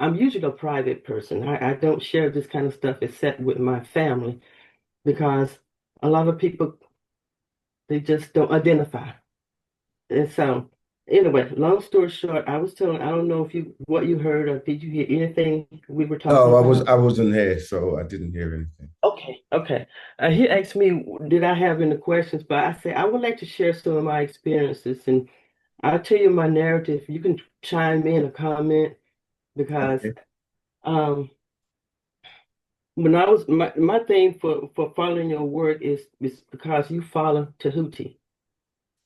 I'm usually a private person. I don't share this kind of stuff except with my family because a lot of people, they just don't identify. And so, anyway, long story short, I was telling, I don't know if you what you heard or did you hear anything we were talking No, about? I wasn't here, so I didn't hear anything. Okay, okay. He asked me, did I have any questions? But I said I would like to share some of my experiences, and I'll tell you my narrative. You can chime in or comment because Okay. um, when I was my thing for following your word is because you follow Tahuti.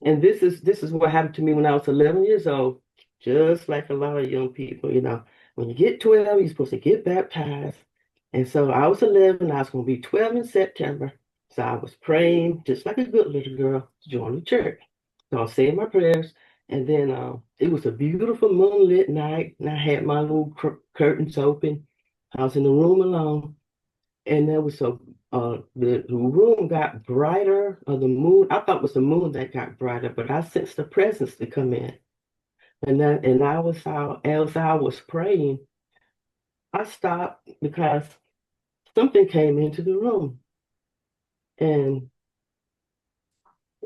And this is what happened to me when I was 11 years old, just like a lot of young people, when you get 12, you're supposed to get baptized. And so I was 11, I was going to be 12 in September. So I was praying just like a good little girl to join the church. So I was saying my prayers. And then it was a beautiful moonlit night, and I had my little curtains open. I was in the room alone, and there was the room got brighter, or the moon. I thought it was the moon that got brighter, but I sensed the presence to come in. And I was out as I was praying, I stopped because something came into the room. And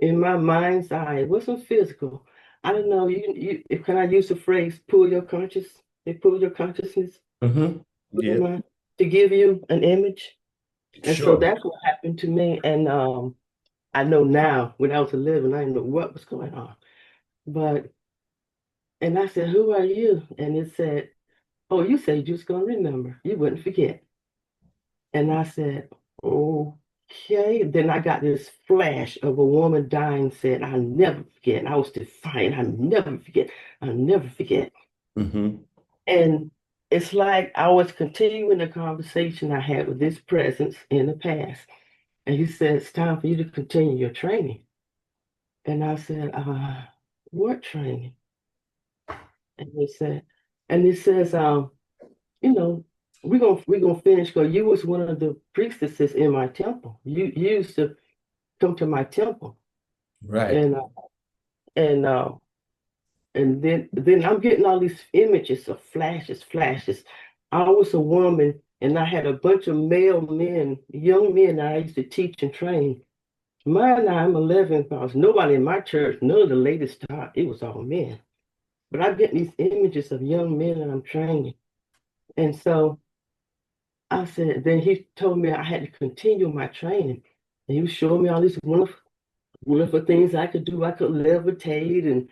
in my mind's eye, it wasn't physical. I don't know, can I use the phrase pull your conscious, they pull your consciousness Mm-hmm. with your Yeah, mind to give you an image. And so sure. that's what happened to me. And I know now, when I was 11, I didn't know what was going on. But, and I said, who are you? And it said, oh, you said you was going to remember. You wouldn't forget. And I said, okay. Then I got this flash of a woman dying, said, I'll never forget. I was defiant. I'll never forget. I'll never forget. Mm-hmm. And it's like I was continuing the conversation I had with this presence in the past. And he said, it's time for you to continue your training. And I said, what training? And he said, and he says, you know, we're gonna finish because you was one of the priestesses in my temple. You used to come to my temple. Right. And and uh and then I'm getting all these images of flashes. I was a woman and I had a bunch of male men, young men that I used to teach and train. Mine, I'm 11 because nobody in my church, none of the ladies taught. It was all men. But I get these images of young men that I'm training. And so I said, then he told me I had to continue my training. And he was showing me all these wonderful things I could do. I could levitate and,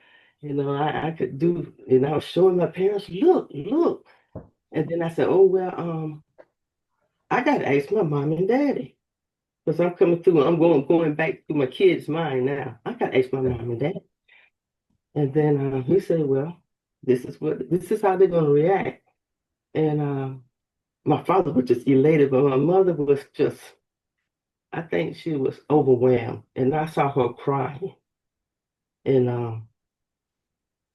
I could do, and I was showing my parents, look. And then I said, oh, well, I got to ask my mom and daddy because I'm coming through. I'm going back through my kid's mind now. I got to ask my mom and dad. And then he said, well, this is how they're going to react. And my father was just elated, but my mother was just, I think she was overwhelmed. And I saw her crying. And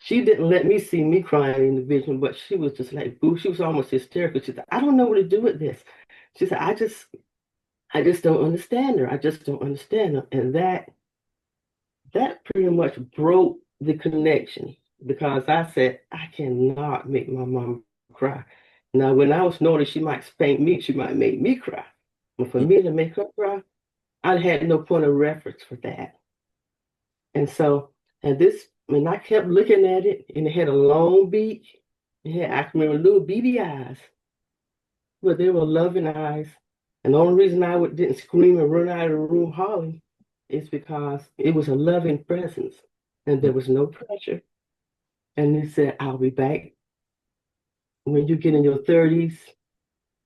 she didn't let me see me crying in the vision, but she was just like, boo, she was almost hysterical. She said, I don't know what to do with this. She said, I just don't understand her. I just don't understand her. And that pretty much broke the connection because I said, I cannot make my mom cry. Now, when I was naughty, she might spank me, she might make me cry. But for me to make her cry, I had no point of reference for that. And so, and I kept looking at it, and it had a long beak. I can remember little beady eyes, but they were loving eyes. And the only reason didn't scream and run out of the room hollering is because it was a loving presence and there was no pressure. And he said, I'll be back when you get in your 30s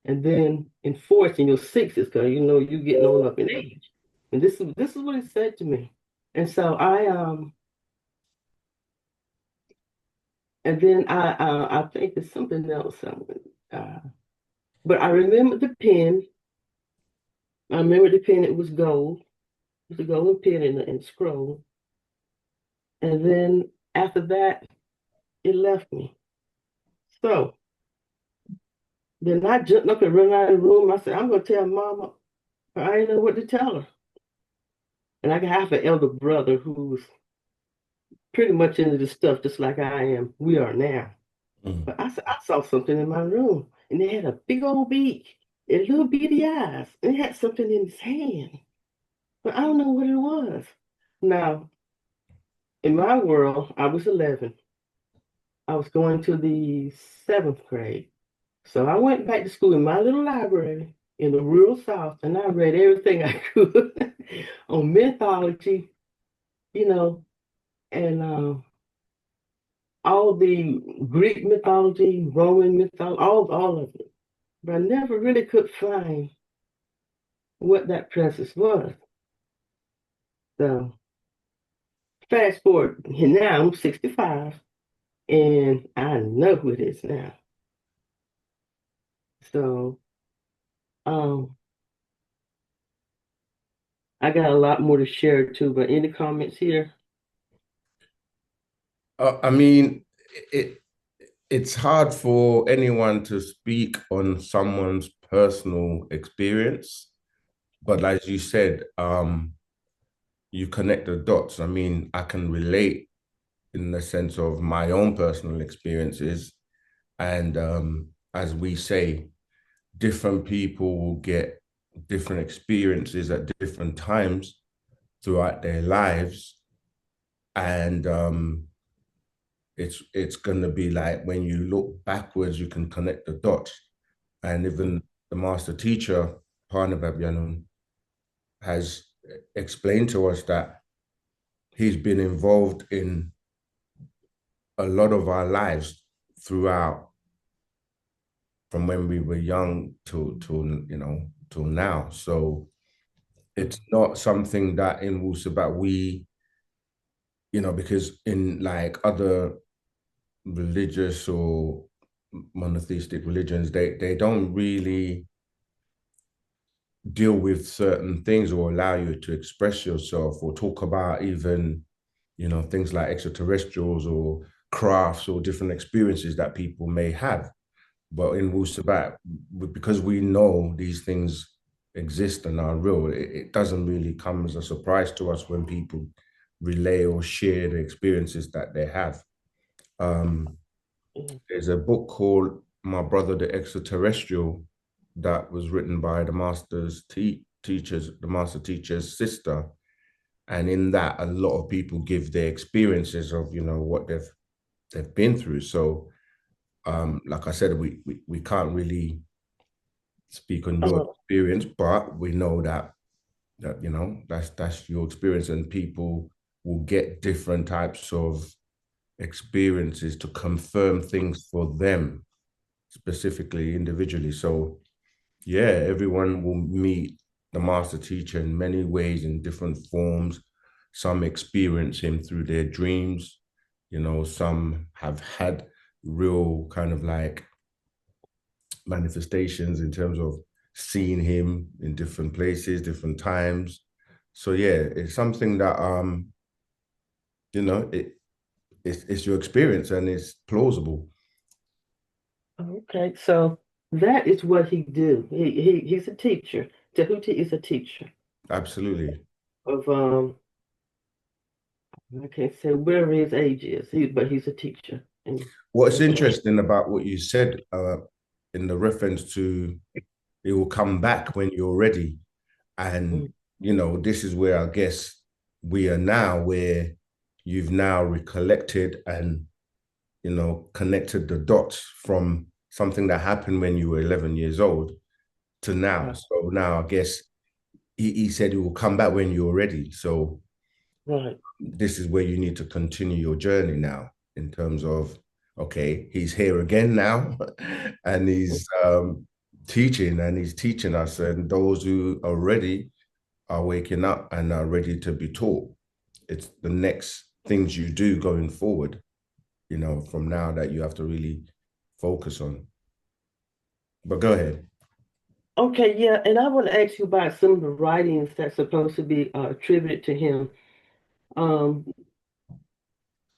and then in 40s in your 60s, because you're getting on up in age. And this is what he said to me. And so and then I think there's something else. Uh, but I remember the pen. I remember the pen, it was gold. It was a golden pen and scroll. And then after that, it left me. So then I jumped up and ran out of the room. I said, I'm going to tell Mama. I didn't know what to tell her. And I have an elder brother who's pretty much into this stuff, just like I am. We are now. Mm. But I saw something in my room, and it had a big old beak and little bitty eyes, and it had something in its hand. But I don't know what it was. Now, in my world, I was 11. I was going to the seventh grade. So I went back to school in my little library in the rural South, and I read everything I could on mythology, you know, and all the Greek mythology, Roman mythology, all of it. But I never really could find what that presence was. So fast forward, and now I'm 65, and I know who it is now. So um, I got a lot more to share too. But any comments here? I mean, it it's hard for anyone to speak on someone's personal experience, but as you said, you connect the dots. I mean, I can relate in the sense of my own personal experiences, and as we say, different people will get different experiences at different times throughout their lives, and it's gonna be like when you look backwards, you can connect the dots. And even the master teacher, Parnabhabyanun, has explained to us that he's been involved in a lot of our lives throughout, from when we were young till now. So it's not something that in Wusabat we, because in like other religious or monotheistic religions, they don't really deal with certain things or allow you to express yourself or talk about even, things like extraterrestrials or crafts or different experiences that people may have. But in Wusabat, because we know these things exist and are real, it doesn't really come as a surprise to us when people relay or share the experiences that they have. Um, there's a book called My Brother the Extraterrestrial that was written by the master teacher's sister. And in that, a lot of people give their experiences of, what they've been through. So like I said, we can't really speak on your Uh, experience, but we know that that's your experience, and people will get different types of experiences to confirm things for them specifically, individually. So yeah, everyone will meet the master teacher in many ways, in different forms. Some experience him through their dreams, some have had real kind of like manifestations in terms of seeing him in different places, different times. So yeah, it's something that it's your experience and it's plausible. okay, so that is what he do. He's a teacher. Tahuti is a teacher Absolutely. of I can't say whatever his age is, but he's a teacher, and What's that's what. interesting about what you said in the reference to it will come back when you're ready. And, Mm, this is where I guess we are now, where you've now recollected and, connected the dots from something that happened when you were 11 years old to now. right, So now I guess he said it will come back when you're ready. So right. this is where you need to continue your journey now in terms of, okay, he's here again now and he's teaching us, and those who are ready are waking up and are ready to be taught. It's the next things you do going forward, from now, that you have to really focus on. But go ahead. Okay, yeah, and I want to ask you about some of the writings that's supposed to be attributed to him. Um,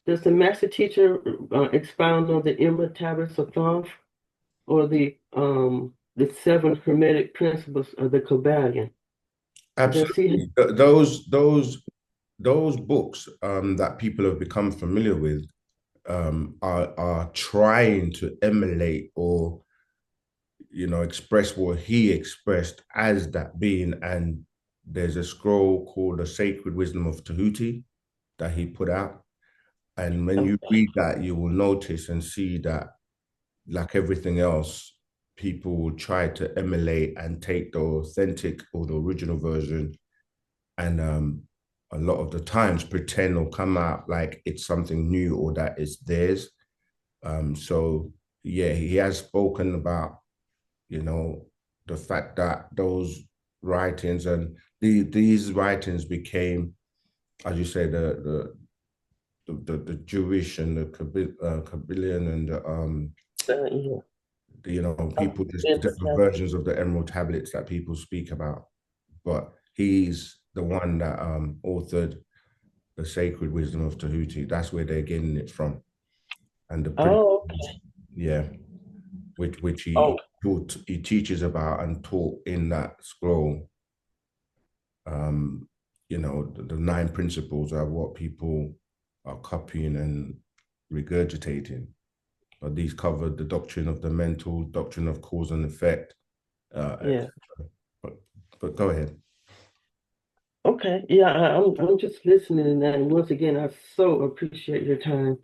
does the master teacher expound on the Emerald Tablets of Thoth or the seven hermetic principles of the Kabbalion? Does he? Absolutely. Those books that people have become familiar with, are trying to emulate or express what he expressed as that being. And there's a scroll called The Sacred Wisdom of Tahuti that he put out. And when you Okay. read that, you will notice and see that, like everything else, people will try to emulate and take the authentic or the original version, and a lot of the times pretend or come out like it's something new or that it's theirs. So yeah, he has spoken about, the fact that those writings and these writings became, as you say, the Jewish and the Kabbalion and Yeah. people, just the It's, different versions of the Emerald Tablets that people speak about. But he's the one that authored the Sacred Wisdom of Tahuti. That's where they're getting it from, and the oh, principles, yeah, which oh, he teaches about and taught in that scroll. The nine principles are what people are copying and regurgitating. But these cover the doctrine of the mental, doctrine of cause and effect. yeah. But go ahead. Okay. Yeah, I'm just listening, and once again, I so appreciate your time.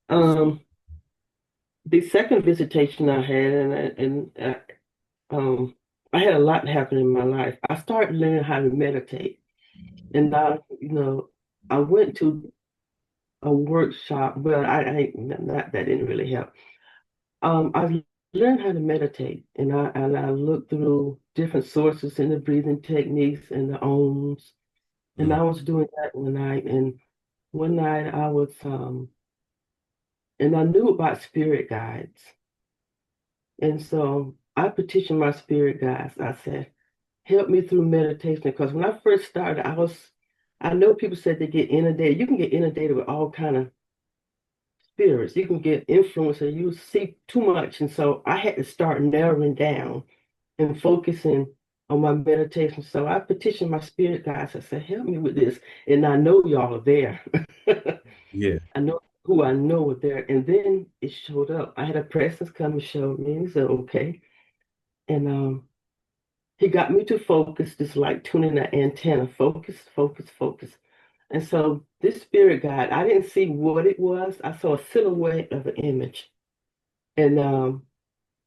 Um, the second visitation I had, I had a lot happen in my life. I started learning how to meditate, and I went to a workshop. Well, I not that didn't really help. I learned how to meditate, and I looked through different sources in the breathing techniques and the ohms, and Mm, I was doing that one night. And one night I was and I knew about spirit guides, and so I petitioned my spirit guides. I said, "Help me through meditation," because when I first started, I know people said they get inundated. You can get inundated with all kind of spirits. You can get influenced, and you see too much, and so I had to start narrowing down and focusing on my meditation. So I petitioned my spirit guides. I said, help me with this. And I know y'all are there. yeah. I know who I know are there. And then it showed up. I had a presence come and show me. And he said, okay. And he got me to focus, just like tuning the antenna. Focus, focus, focus. And so this spirit guide, I didn't see what it was. I saw a silhouette of an image. And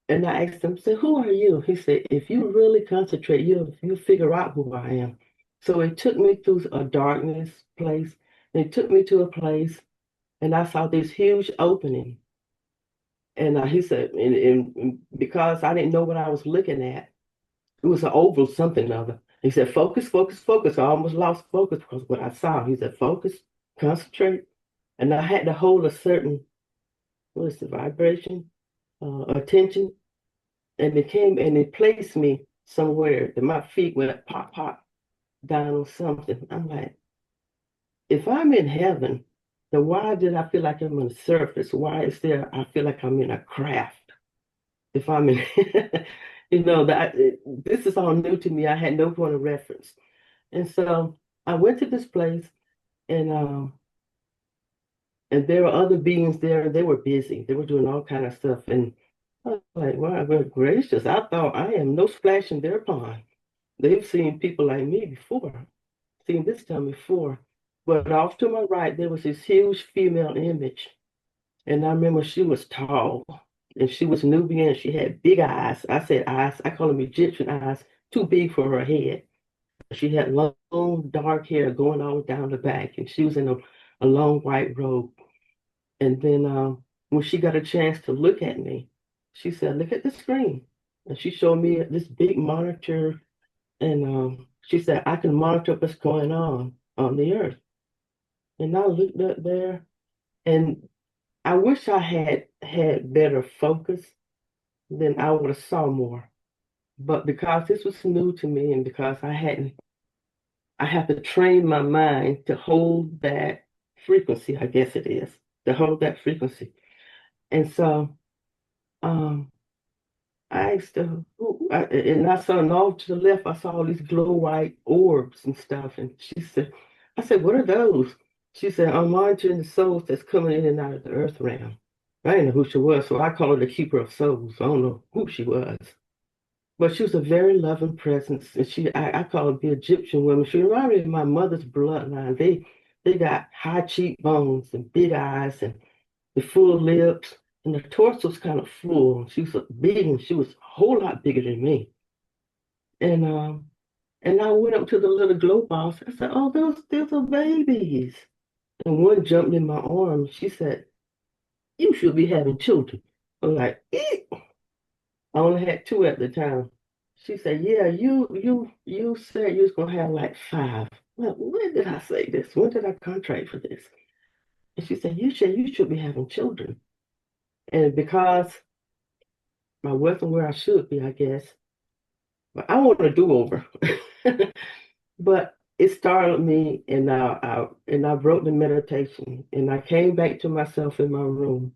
And I asked him, said, who are you? He said, if you really concentrate, you'll figure out who I am. So it took me through a darkness place. And it took me to a place, and I saw this huge opening. And he said, and because I didn't know what I was looking at, it was an oval something or other. He said, focus, focus, focus. I almost lost focus because what I saw. He said, focus, concentrate. And I had to hold a certain, what is the vibration, attention. And it came and it placed me somewhere that my feet went pop, pop down on something. I'm like, if I'm in heaven, then why did I feel like I'm on the surface? Why is there, I feel like I'm in a craft? If I'm in, this is all new to me. I had no point of reference. And so I went to this place and and there were other beings there. They were busy. They were doing all kind of stuff. And I was like, wow, well, gracious. I thought I am no splash in their pond. They've seen people like me before, seen this time before. But off to my right, there was this huge female image. And I remember she was tall and she was Nubian. She had big eyes. I said eyes, I call them Egyptian eyes, too big for her head. She had long, dark hair going all down the back, and she was in a long white robe. And then when she got a chance to look at me, she said, look at the screen. And she showed me this big monitor. And she said, I can monitor what's going on the earth. And I looked up there, and I wish I had better focus, then I would have saw more. But because this was new to me, and because I have to train my mind to hold that frequency, I guess it is, to hold that frequency. And so um, I asked her, and I saw, and off to the left, I saw all these glow white orbs and stuff. And I said, what are those? She said, I'm monitoring the souls that's coming in and out of the earth realm. I didn't know who she was, so I call her the keeper of souls. I don't know who she was. But she was a very loving presence. And I call her the Egyptian woman. She reminded me of my mother's bloodline. They got high cheekbones and big eyes and the full lips. And the torso was kind of full. She was big and she was a whole lot bigger than me. And and I went up to the little glow box. I said, oh, those are babies. And one jumped in my arms. She said, you should be having children. I'm like, eek. I only had two at the time. She said, yeah, you said you was gonna have like five. Well, when did I say this? When did I contract for this? And she said, you should be having children. And because I wasn't where I should be, I guess, but I want a do-over. But it startled me, and I wrote the meditation, and I came back to myself in my room.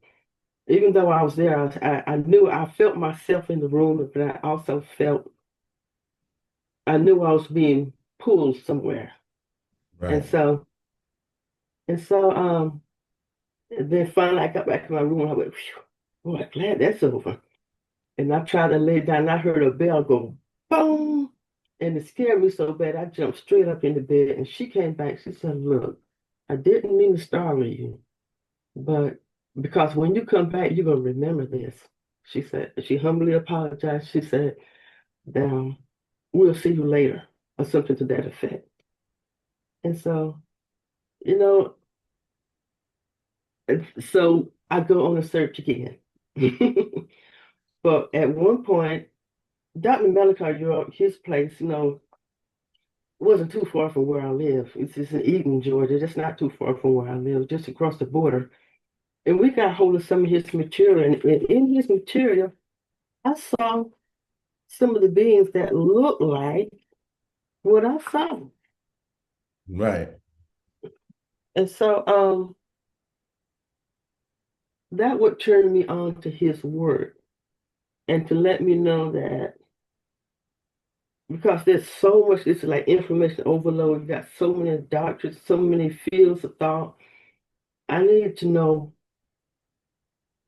Even though I was there, I knew I felt myself in the room, but I also felt I knew I was being pulled somewhere. And Right. so and so then finally I got back to my room and I went, phew, boy, glad that's over. And I tried to lay down and I heard a bell go boom. And it scared me so bad I jumped straight up in the bed and she came back. She said, look, I didn't mean to startle you, but because when you come back, you're gonna remember this. She said, she humbly apologized. She said, um, we'll see you later, or something to that effect. And so, you know, so I go on a search again. But at one point, Dr. Malachi, his place, wasn't too far from where I live. It's just in Eden, Georgia. That's not too far from where I live, just across the border. And we got hold of some of his material. And in his material, I saw some of the beings that looked like what I saw. Right. And so that would turn me on to his word and to let me know that because there's so much, it's like information overload. You got so many doctrines, so many fields of thought. I needed to know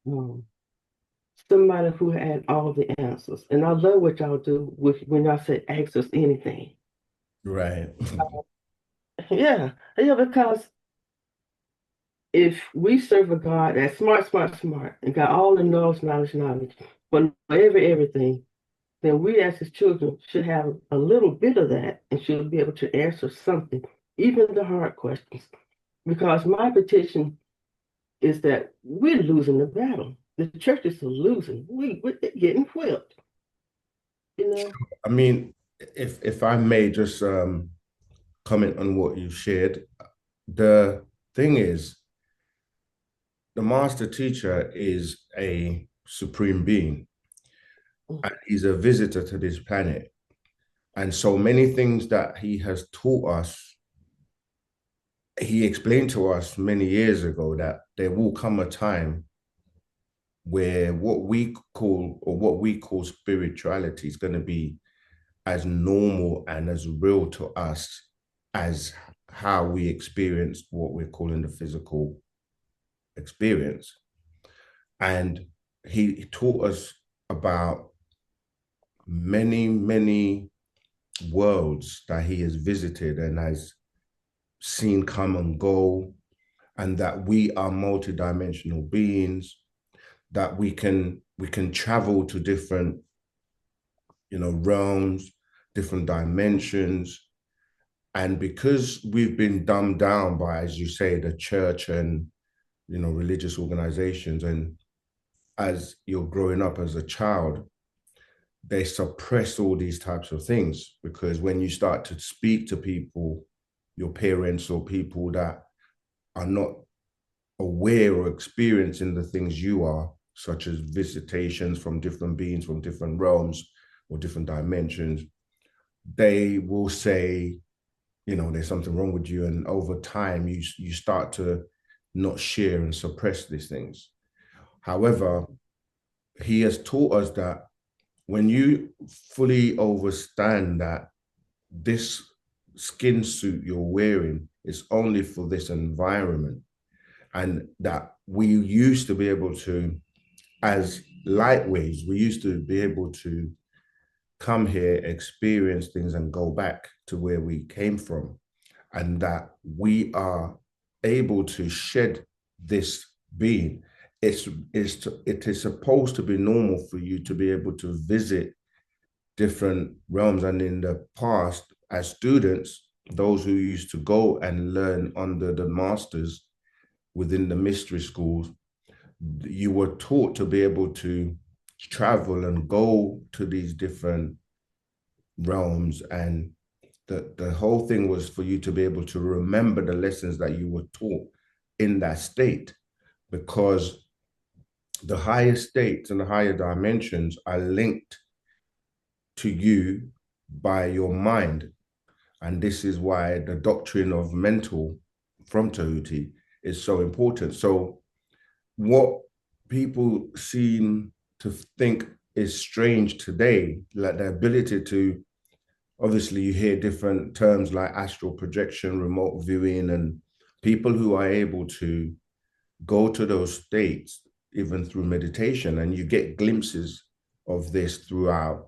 um, somebody who had all the answers. And I love what y'all do with when y'all say ask us anything. Right. Yeah, yeah, because if we serve a God that's smart, smart, smart, and got all the knowledge, but everything, then we as his children should have a little bit of that and should be able to answer something, even the hard questions. Because my petition is that we're losing the battle. The churches are losing. We're getting whipped, you know? I mean, if I may just comment on what you shared, the thing is, the master teacher is a supreme being, and he's a visitor to this planet. And so many things that he has taught us, he explained to us many years ago that there will come a time where what we call spirituality is going to be as normal and as real to us as how we experience what we're calling the physical experience. And he taught us about many, many worlds that he has visited and has seen come and go, and that we are multidimensional beings, that we can travel to different realms, different dimensions. And because we've been dumbed down by, as you say, the church and religious organizations, and as you're growing up as a child, they suppress all these types of things, because when you start to speak to people, your parents or people that are not aware or experiencing the things you are, such as visitations from different beings from different realms or different dimensions, they will say, there's something wrong with you. And over time, you start to not share and suppress these things. However, he has taught us that when you fully understand that this skin suit you're wearing It's only for this environment. And that we used to be able to, as light waves, we used to be able to come here, experience things, and go back to where we came from. And that we are able to shed this being. It is supposed to be normal for you to be able to visit different realms. And in the past, as students, those who used to go and learn under the masters within the mystery schools, you were taught to be able to travel and go to these different realms. And the whole thing was for you to be able to remember the lessons that you were taught in that state, because the higher states and the higher dimensions are linked to you by your mind. And this is why the doctrine of mental from Tahuti is so important. So what people seem to think is strange today, like the ability to, obviously you hear different terms like astral projection, remote viewing, and people who are able to go to those states even through meditation, and you get glimpses of this throughout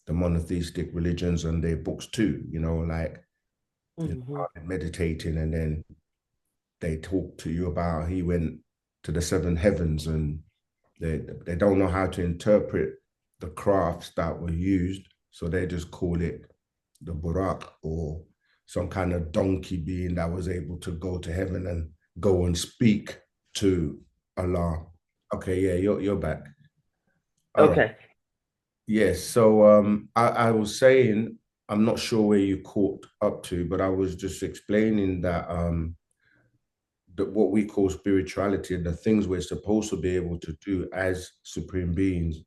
the monotheistic religions and their books too, like meditating, and then they talk to you about he went to the seven heavens, and they don't know how to interpret the crafts that were used, so they just call it the Burak, or some kind of donkey being that was able to go to heaven and go and speak to Allah. Okay, yeah, you're back. All right. Okay. Yes. So I was saying, I'm not sure where you caught up to, but I was just explaining that what we call spirituality and the things we're supposed to be able to do as supreme beings,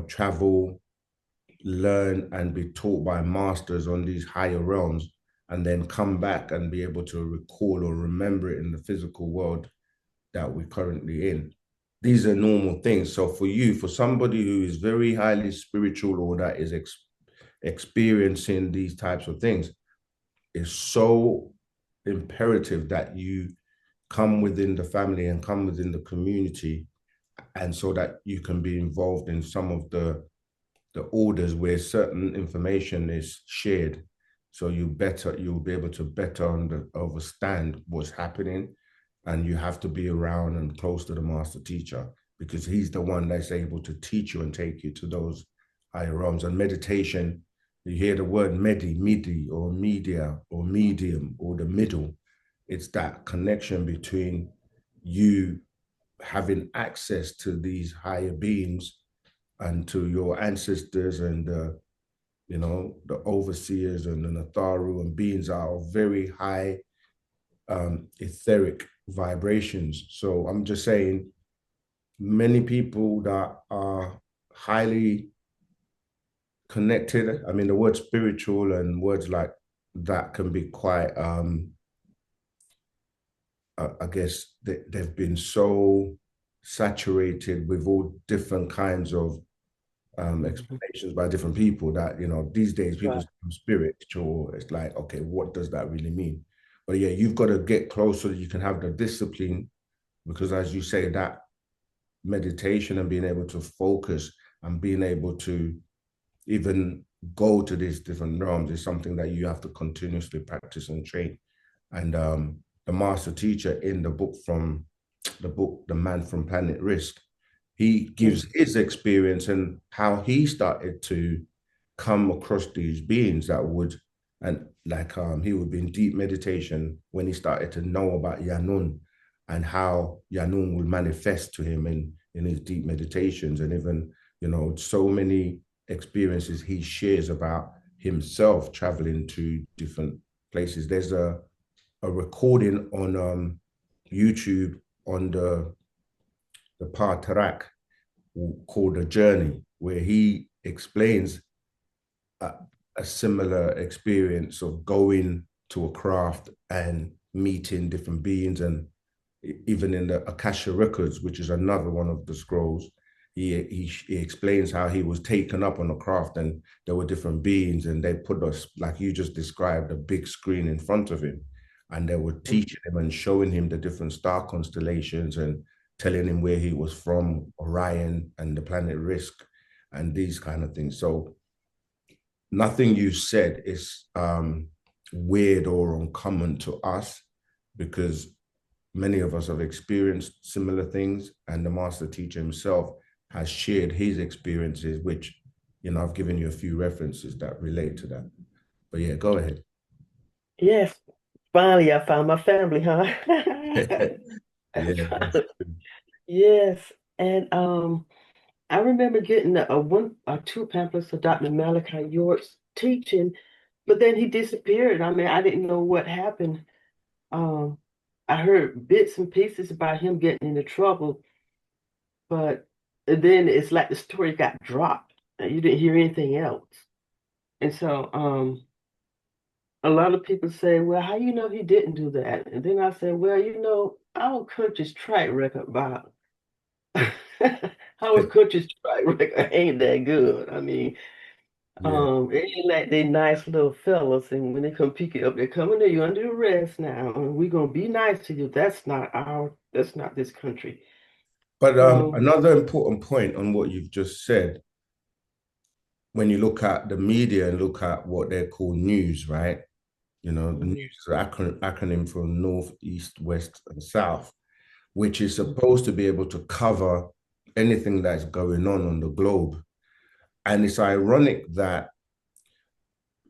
travel, learn, and be taught by masters on these higher realms, and then come back and be able to recall or remember it in the physical world that we're currently in. These are normal things. So for you, for somebody who is very highly spiritual, or that is experiencing these types of things, it's so imperative that you come within the family and come within the community, and so that you can be involved in some of the orders where certain information is shared, so you'll be able to better understand what's happening. And you have to be around and close to the master teacher, because he's the one that's able to teach you and take you to those higher realms. And meditation, you hear the word midi, or media, or medium, or the middle. It's that connection between you having access to these higher beings and to your ancestors, and the overseers and the Natharu, and beings are of very high etheric vibrations. So I'm just saying, many people that are highly connected, I mean, the word spiritual and words like that can be quite, I guess they've been so saturated with all different kinds of explanations by different people that, these days people say spiritual. It's like, okay, what does that really mean? But yeah, you've got to get close so that you can have the discipline, because as you say, that meditation and being able to focus and being able to even go to these different realms is something that you have to continuously practice and train. And the master teacher in the book, The Man from Planet Risk, he gives his experience and how he started to come across these beings that would, and like he would be in deep meditation when he started to know about Yanun, and how Yanun would manifest to him in his deep meditations. And even, so many experiences he shares about himself traveling to different places. There's a recording on YouTube on the Partarak called A Journey, where he explains a similar experience of going to a craft and meeting different beings. And even in the Akasha Records, which is another one of the scrolls, he explains how he was taken up on a craft and there were different beings and they put us, like you just described, a big screen in front of him and they were teaching him and showing him the different star constellations and telling him where he was from, Orion and the planet Risk and these kind of things. So nothing you said is weird or uncommon to us because many of us have experienced similar things, and the master teacher himself has shared his experiences, which, I've given you a few references that relate to that. But yeah, go ahead. Yes, finally I found my family, huh? Yeah, Yes, and I remember getting a one or two pamphlets of Dr. Malachi York's teaching, but then he disappeared. I mean, I didn't know what happened. Um, I heard bits and pieces about him getting into trouble, but then it's like the story got dropped. And you didn't hear anything else. And so a lot of people say, well, how you know he didn't do that? And then I said, well, our country's track record about our country's track record ain't that good. I mean, yeah. it ain't like they nice little fellas, and when they come pick you up, they're coming to you under arrest now, and we're gonna be nice to you. That's not this country. But So, another important point on what you've just said, when you look at the media and look at what they call news, right? The mhm, news is an acronym for North, East, West, and South, which is supposed to be able to cover anything that's going on the globe. And it's ironic that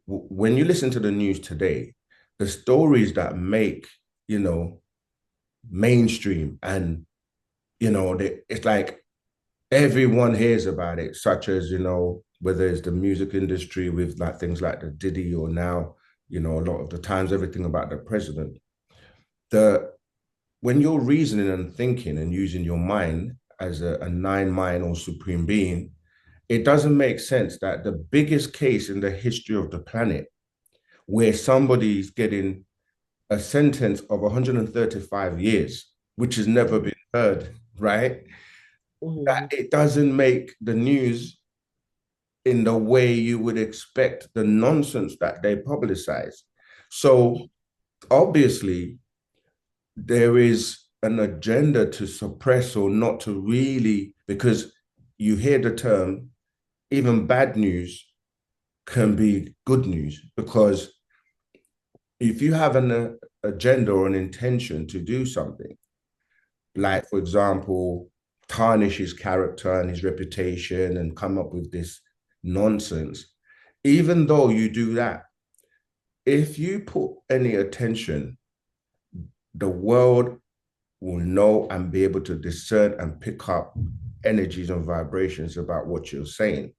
when you listen to the news today, the stories that make, mainstream and, it's like everyone hears about it, such as, whether it's the music industry with like things like the Diddy or now, a lot of the times everything about the president. The When you're reasoning and thinking and using your mind as a nine mind or supreme being, it doesn't make sense that the biggest case in the history of the planet where somebody's getting a sentence of 135 years, which has never been heard, right? That mhm, it doesn't make the news in the way you would expect the nonsense that they publicize. So obviously, there is an agenda to suppress or not to really, because you hear the term, even bad news can be good news because if you have an agenda or an intention to do something, like for example, tarnish his character and his reputation and come up with this nonsense, even though you do that, if you put any attention, the world will know and be able to discern and pick up energies and vibrations about what you're saying.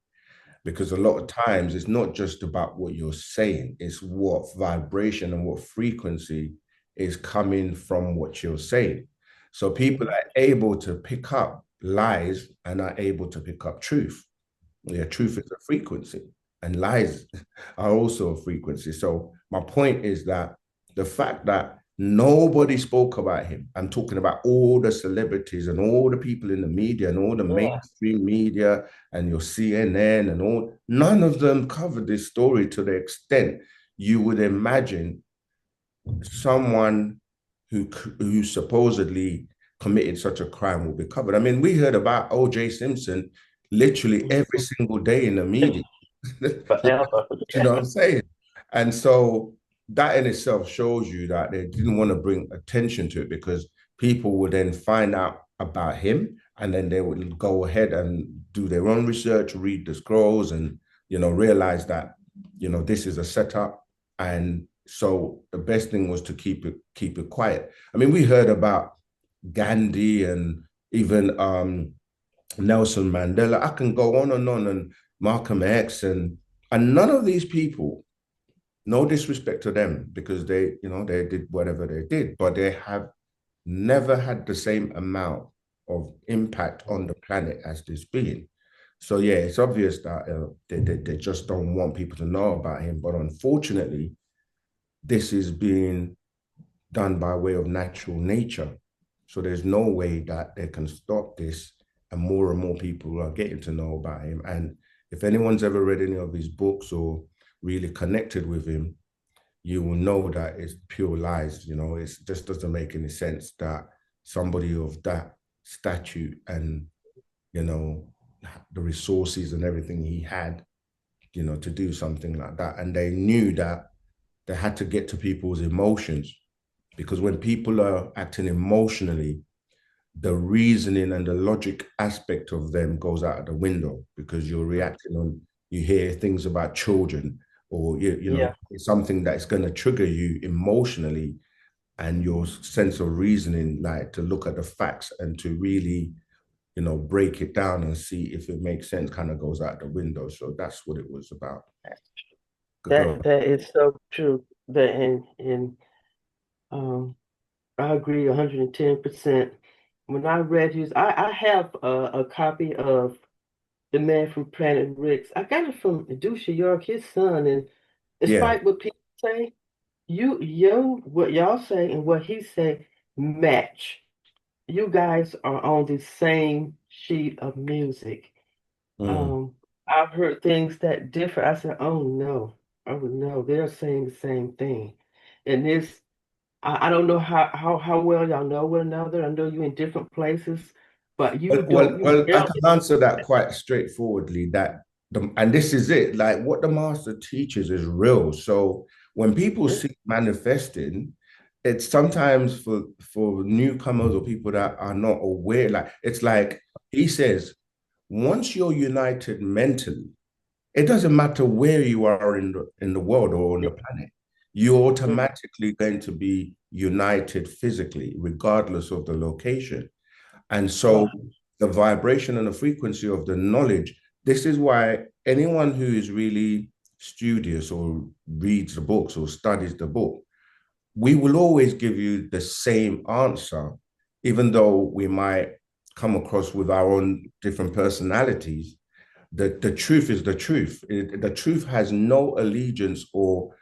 Because a lot of times it's not just about what you're saying, it's what vibration and what frequency is coming from what you're saying. So people mhm, are able to pick up lies and are able to pick up truth. Yeah, truth is a frequency, and lies are also a frequency. So my point is that the fact that nobody spoke about him, I'm talking about all the celebrities and all the people in the media and all the yeah, mainstream media and your CNN and all, none of them covered this story to the extent you would imagine someone who supposedly committed such a crime will be covered. I mean, we heard about O.J. Simpson literally every mhm, single day in the media. forever. You know what I'm saying? And so that in itself shows you that they didn't want to bring attention to it because people would then find out about him and then they would go ahead and do their own research, read the scrolls and, realize that, this is a setup. And so the best thing was to keep it quiet. I mean, we heard about Gandhi and even Nelson Mandela. I can go on and Malcolm X and none of these people, no disrespect to them because they did whatever they did, but they have never had the same amount of impact on the planet as this being. So yeah, it's obvious that they just don't want people to know about him. But unfortunately, this is being done by way of natural nature. So there's no way that they can stop this and more people are getting to know about him. And if anyone's ever read any of his books or really connected with him, you will know that it's pure lies. It just doesn't make any sense that somebody of that statute and, you know, the resources and everything he had, to do something like that. And they knew that they had to get to people's emotions, because when people are acting emotionally, the reasoning and the logic aspect of them goes out of the window, because you're reacting on, you hear things about children, or Yeah. it's something that's going to trigger you emotionally, and your sense of reasoning, like to look at the facts and to really, break it down and see if it makes sense, kind of goes out the window. So that's what it was about. Go. That is so true. That and um I agree 110%. When I read his, I have a copy of The Man from Planet Risk. I got it from Dusha York, his son, and Yeah. despite what people say, what y'all say and what he say match. You guys are on the same sheet of music. Mm. Um, I've heard things that differ. I said, oh no, oh no, they're saying the same thing. And this, I don't know how well y'all know one another. I know you in different places, but Well, you well, don't, you well, I barely. can answer that quite straightforwardly. And this is it. Like, what the master teaches is real. So when people Yeah. see manifesting, it's sometimes for newcomers or people that are not aware. Like, it's like he says, once you're united mentally, it doesn't matter where you are in the world or on the planet. You're Mhm. automatically going to be united physically, regardless of the location. And so Right. the vibration and the frequency of the knowledge, this is why anyone who is really studious or reads the books or studies the book, we will always give you the same answer, even though we might come across with our own different personalities. The truth is the truth. The truth has no allegiance or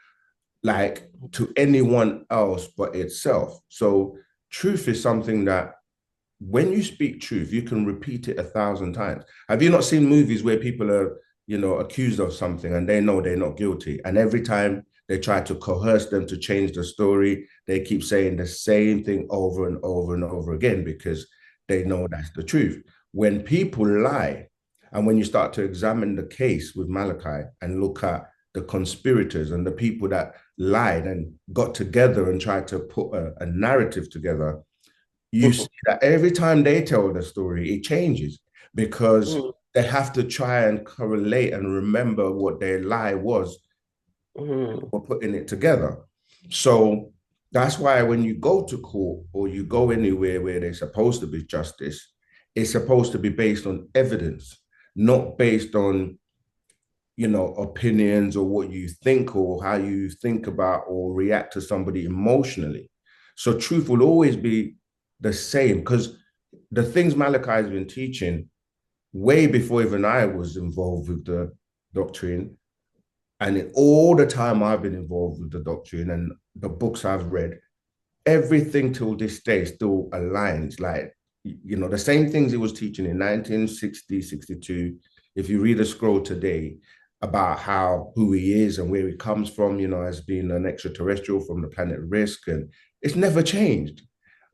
like to anyone else but itself. So truth is something that when you speak truth, you can repeat it 1,000 times. Have you not seen movies where people are, accused of something and they know they're not guilty? And every time they try to coerce them to change the story, they keep saying the same thing over and over and over again because they know that's the truth. When people lie, and when you start to examine the case with Malachi and look at the conspirators and the people that lied and got together and tried to put a narrative together, you see that every time they tell the story, it changes because Mhm. they have to try and correlate and remember what their lie was Mhm. for putting it together. So that's why when you go to court or you go anywhere where there's supposed to be justice, it's supposed to be based on evidence, not based on opinions or what you think or how you think about or react to somebody emotionally. So truth will always be the same because the things Malachi has been teaching way before even I was involved with the doctrine, and in all the time I've been involved with the doctrine and the books I've read, everything till this day still aligns. Like, the same things he was teaching in 1960, 62. If you read a scroll today about who he is and where he comes from, as being an extraterrestrial from the planet Risk, and it's never changed.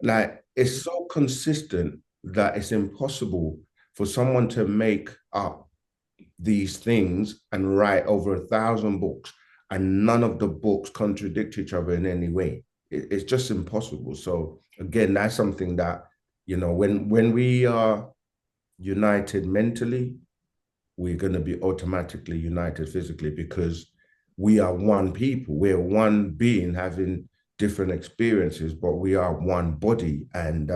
Like, it's so consistent that it's impossible for someone to make up these things and write over 1,000 books and none of the books contradict each other in any way. It's just impossible. So again, that's something that, when we are united mentally, we're going to be automatically united physically because we are one people. We're one being having different experiences, but we are one body. And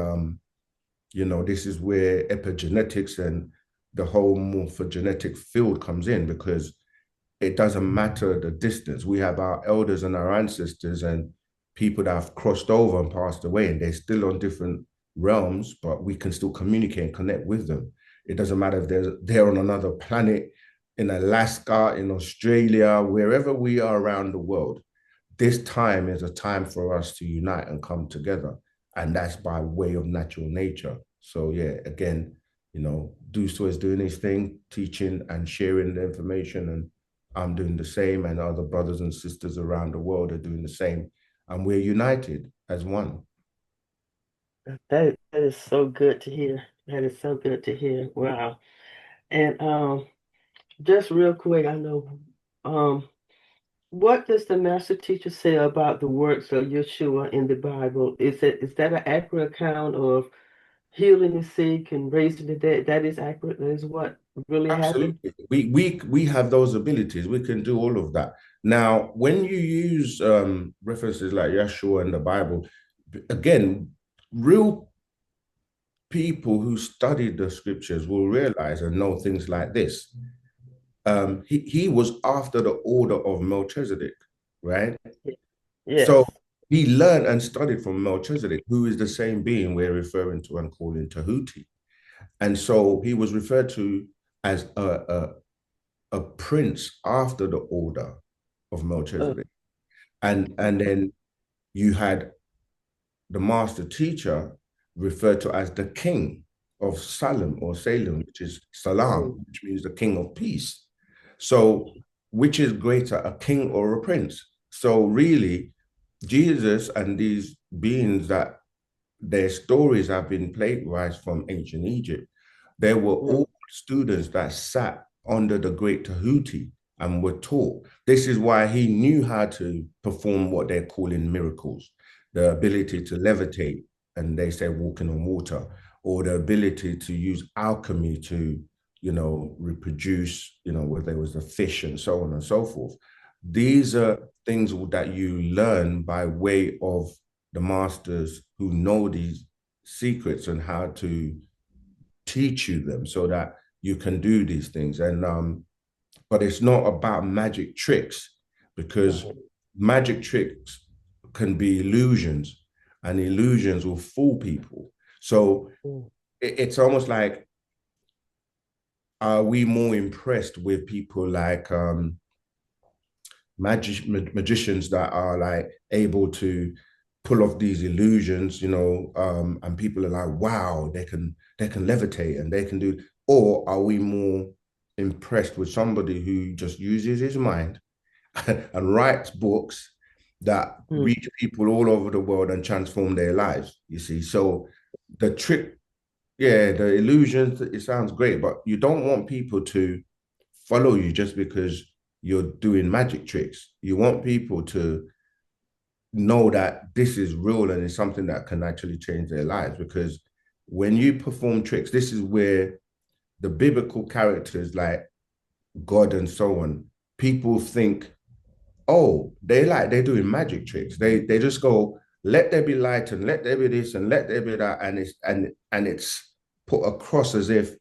this is where epigenetics and the whole morphogenetic field comes in, because it doesn't matter the distance. We have our elders and our ancestors and people that have crossed over and passed away, and they're still on different realms, but we can still communicate and connect with them. It doesn't matter if they're on another planet, in Alaska, in Australia, wherever we are around the world. This time is a time for us to unite and come together. And that's by way of natural nature. So yeah, again, Duso is doing his thing, teaching and sharing the information, and I'm doing the same, and other brothers and sisters around the world are doing the same, and we're united as one. That is so good to hear. That is so good to hear. Wow. And just real quick, I know what does the master teacher say about the works of Yeshua in the Bible? Is that an accurate account of healing the sick and raising the dead? That is accurate. That is what really happened. Absolutely. We have those abilities. We can do all of that. Now, when you use references like Yeshua and the Bible, again, real people who study the scriptures will realize and know things like this. He was after the order of Melchizedek, right? Yes. So he learned and studied from Melchizedek, who is the same being we're referring to and calling Tahuti. And so he was referred to as a prince after the order of Uh, Melchizedek. And then you had the master teacher referred to as the king of Salem or Salem, which is Salam, mm, which means the king of peace. So, which is greater, a king or a prince? So, really, Jesus and these beings that their stories have been plagiarized from ancient Egypt, they were mm, all students that sat under the great Tahuti and were taught. This is why he knew how to perform what they're calling miracles, the ability to levitate, and they say walking on water, or the ability to use alchemy to, reproduce, where there was a fish and so on and so forth. These are things that you learn by way of the masters who know these secrets and how to teach you them so that you can do these things. And but it's not about magic tricks, because mm, magic tricks can be illusions, and illusions will fool people. So mm, it's almost like, are we more impressed with people like magicians that are like able to pull off these illusions, and people are like, wow, they can levitate and they can do, or are we more impressed with somebody who just uses his mind and writes books that mm, reach people all over the world and transform their lives, you see? So the trick, yeah, the illusions, it sounds great, but you don't want people to follow you just because you're doing magic tricks. You want people to know that this is real and it's something that can actually change their lives. Because when you perform tricks, this is where the biblical characters like God and so on, people think, oh, they're doing magic tricks. They just go, let there be light and let there be this and let there be that, and it's put across as if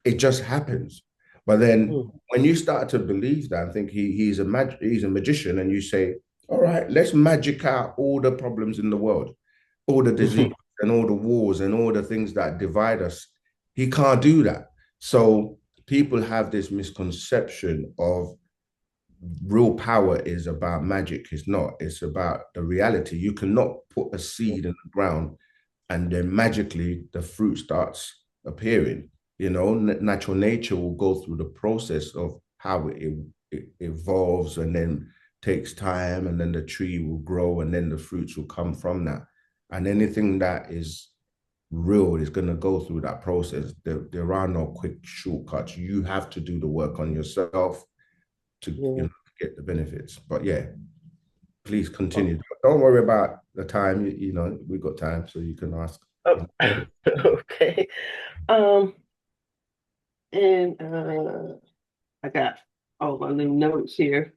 it just happens. But then mm, when you start to believe that and think he's a magician, and you say, all right, let's magic out all the problems in the world, all the disease mm, and all the wars and all the things that divide us. He can't do that. So people have this misconception of real power is about magic. It's not. It's about the reality. You cannot put a seed in the ground and then magically the fruit starts appearing. Natural nature will go through the process of how it evolves, and then takes time, and then the tree will grow, and then the fruits will come from that. And anything that is real is going to go through that process. There are no quick shortcuts. You have to do the work on yourself to yeah. get the benefits. But yeah, please Oh, continue. Don't worry about the time. We've got time, so you can ask. oh, okay. Um, and I got all my little notes here.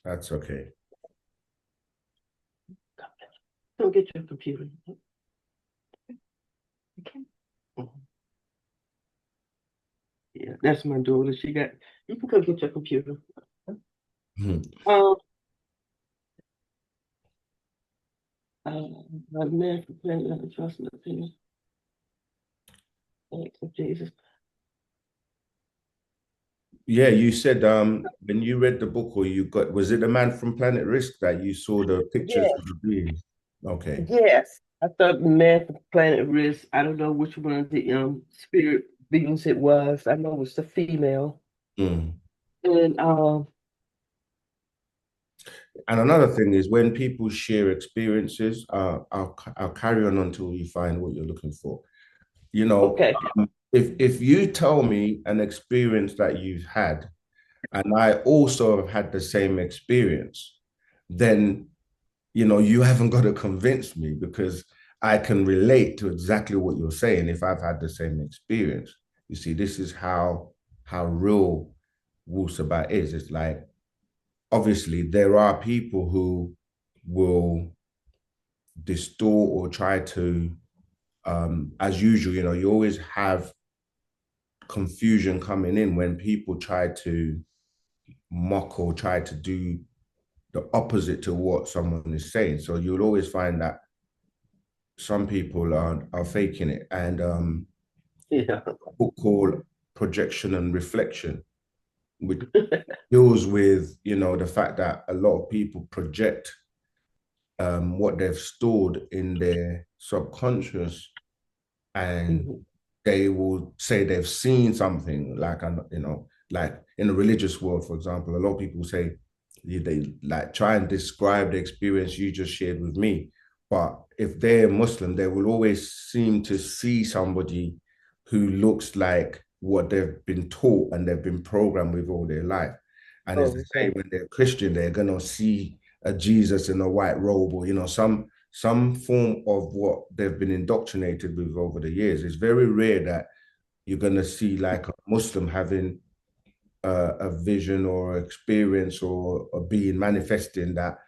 That's okay. Don't get your computer. Okay. Mhm. Yeah, that's my daughter. You can come get your computer. Mhm. Um, my man for planning, trust and opinion. Thanks of Jesus. Yeah, you said when you read the book, or was it the man from Planet Risk that you saw the pictures Yes, of the beings? Okay. yes. I thought the man from Planet Risk. I don't know which one of the spirit beings it was. I know it was the female. Mm. And And another thing is when people share experiences, I'll carry on until you find what you're looking for. You know, okay. if you tell me an experience that you've had, and I also have had the same experience, then you haven't got to convince me because I can relate to exactly what you're saying if I've had the same experience. You see, this is how real Wusabat is. It's like obviously there are people who will distort or try to as usual, you always have confusion coming in when people try to mock or try to do the opposite to what someone is saying. So you'll always find that some people are faking it. And Yeah. book called Projection and Reflection, which deals with the fact that a lot of people project what they've stored in their subconscious, and Mhm. they will say they've seen something like in the religious world, for example. A lot of people say they like try and describe the experience you just shared with me, but if they're Muslim, they will always seem to see somebody who looks like what they've been taught and they've been programmed with all their life. And as Oh, they say, okay. when they're Christian, they're gonna see a Jesus in a white robe, or some form of what they've been indoctrinated with over the years. It's very rare that you're going to see like a Muslim having a vision or experience or a being manifesting that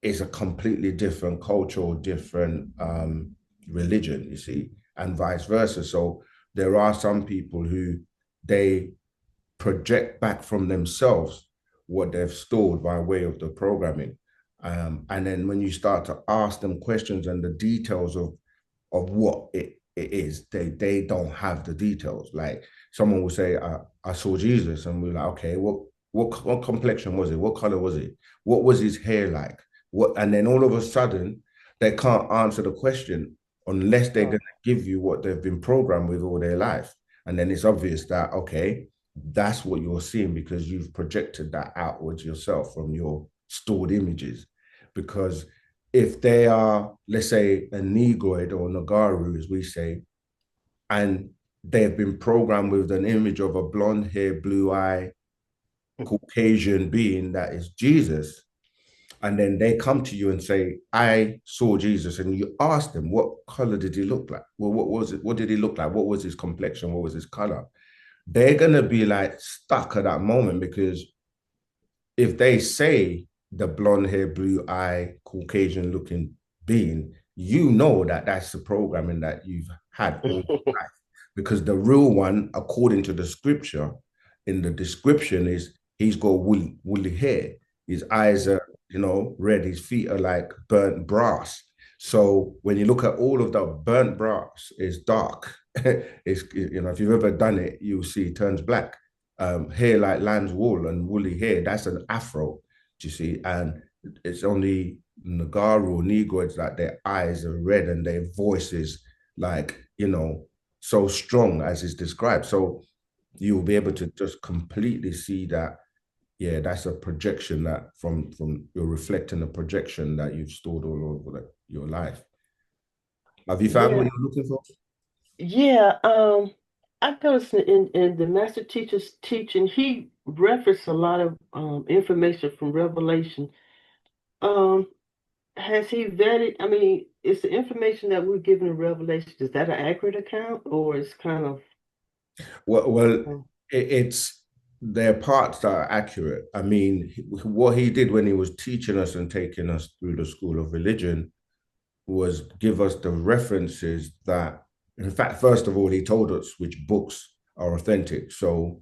is a completely different culture or different religion, you see, and vice versa. So there are some people who they project back from themselves what they've stored by way of the programming. And then when you start to ask them questions and the details of what it is, they don't have the details. Like someone will say, I saw Jesus, and we're like, okay, what complexion was it? What color was it? What was his hair like? And then all of a sudden they can't answer the question unless they're Oh, gonna give you what they've been programmed with all their life. And then it's obvious that okay, that's what you're seeing because you've projected that outwards yourself from your stored images. Because if they are, let's say, a Negroid or Nagaru, as we say, and they've been programmed with an image of a blonde hair, blue eye, Caucasian being that is Jesus, and then they come to you and say, I saw Jesus, and you ask them, what color did he look like? Well, what was it? What did he look like? What was his complexion? What was his color? They're gonna be like stuck at that moment because if they say the blonde hair, blue eye, Caucasian looking being, you know that that's the programming that you've had all life. Because the real one, according to the scripture, in the description is he's got woolly hair. His eyes are, red. His feet are like burnt brass. So when you look at all of the burnt brass, it's dark. If you've ever done it, you'll see it turns black. Hair like lamb's wool and woolly hair, that's an afro, do you see? And it's only Nagaru or Negroids that their eyes are red and their voices like, so strong as is described. So you'll be able to just completely see that, yeah, that's a projection that from you're reflecting a projection that you've stored all over your life. Have you found yeah. what you're looking for? Yeah. I noticed in the master teacher's teaching, he referenced a lot of information from Revelation. Um, has he vetted? I mean, is the information that we're given in Revelation, is that an accurate account or is kind of Well, um, it's their parts that are accurate. I mean, what he did when he was teaching us and taking us through the school of religion was give us the references that, in fact, first of all, he told us which books are authentic. So,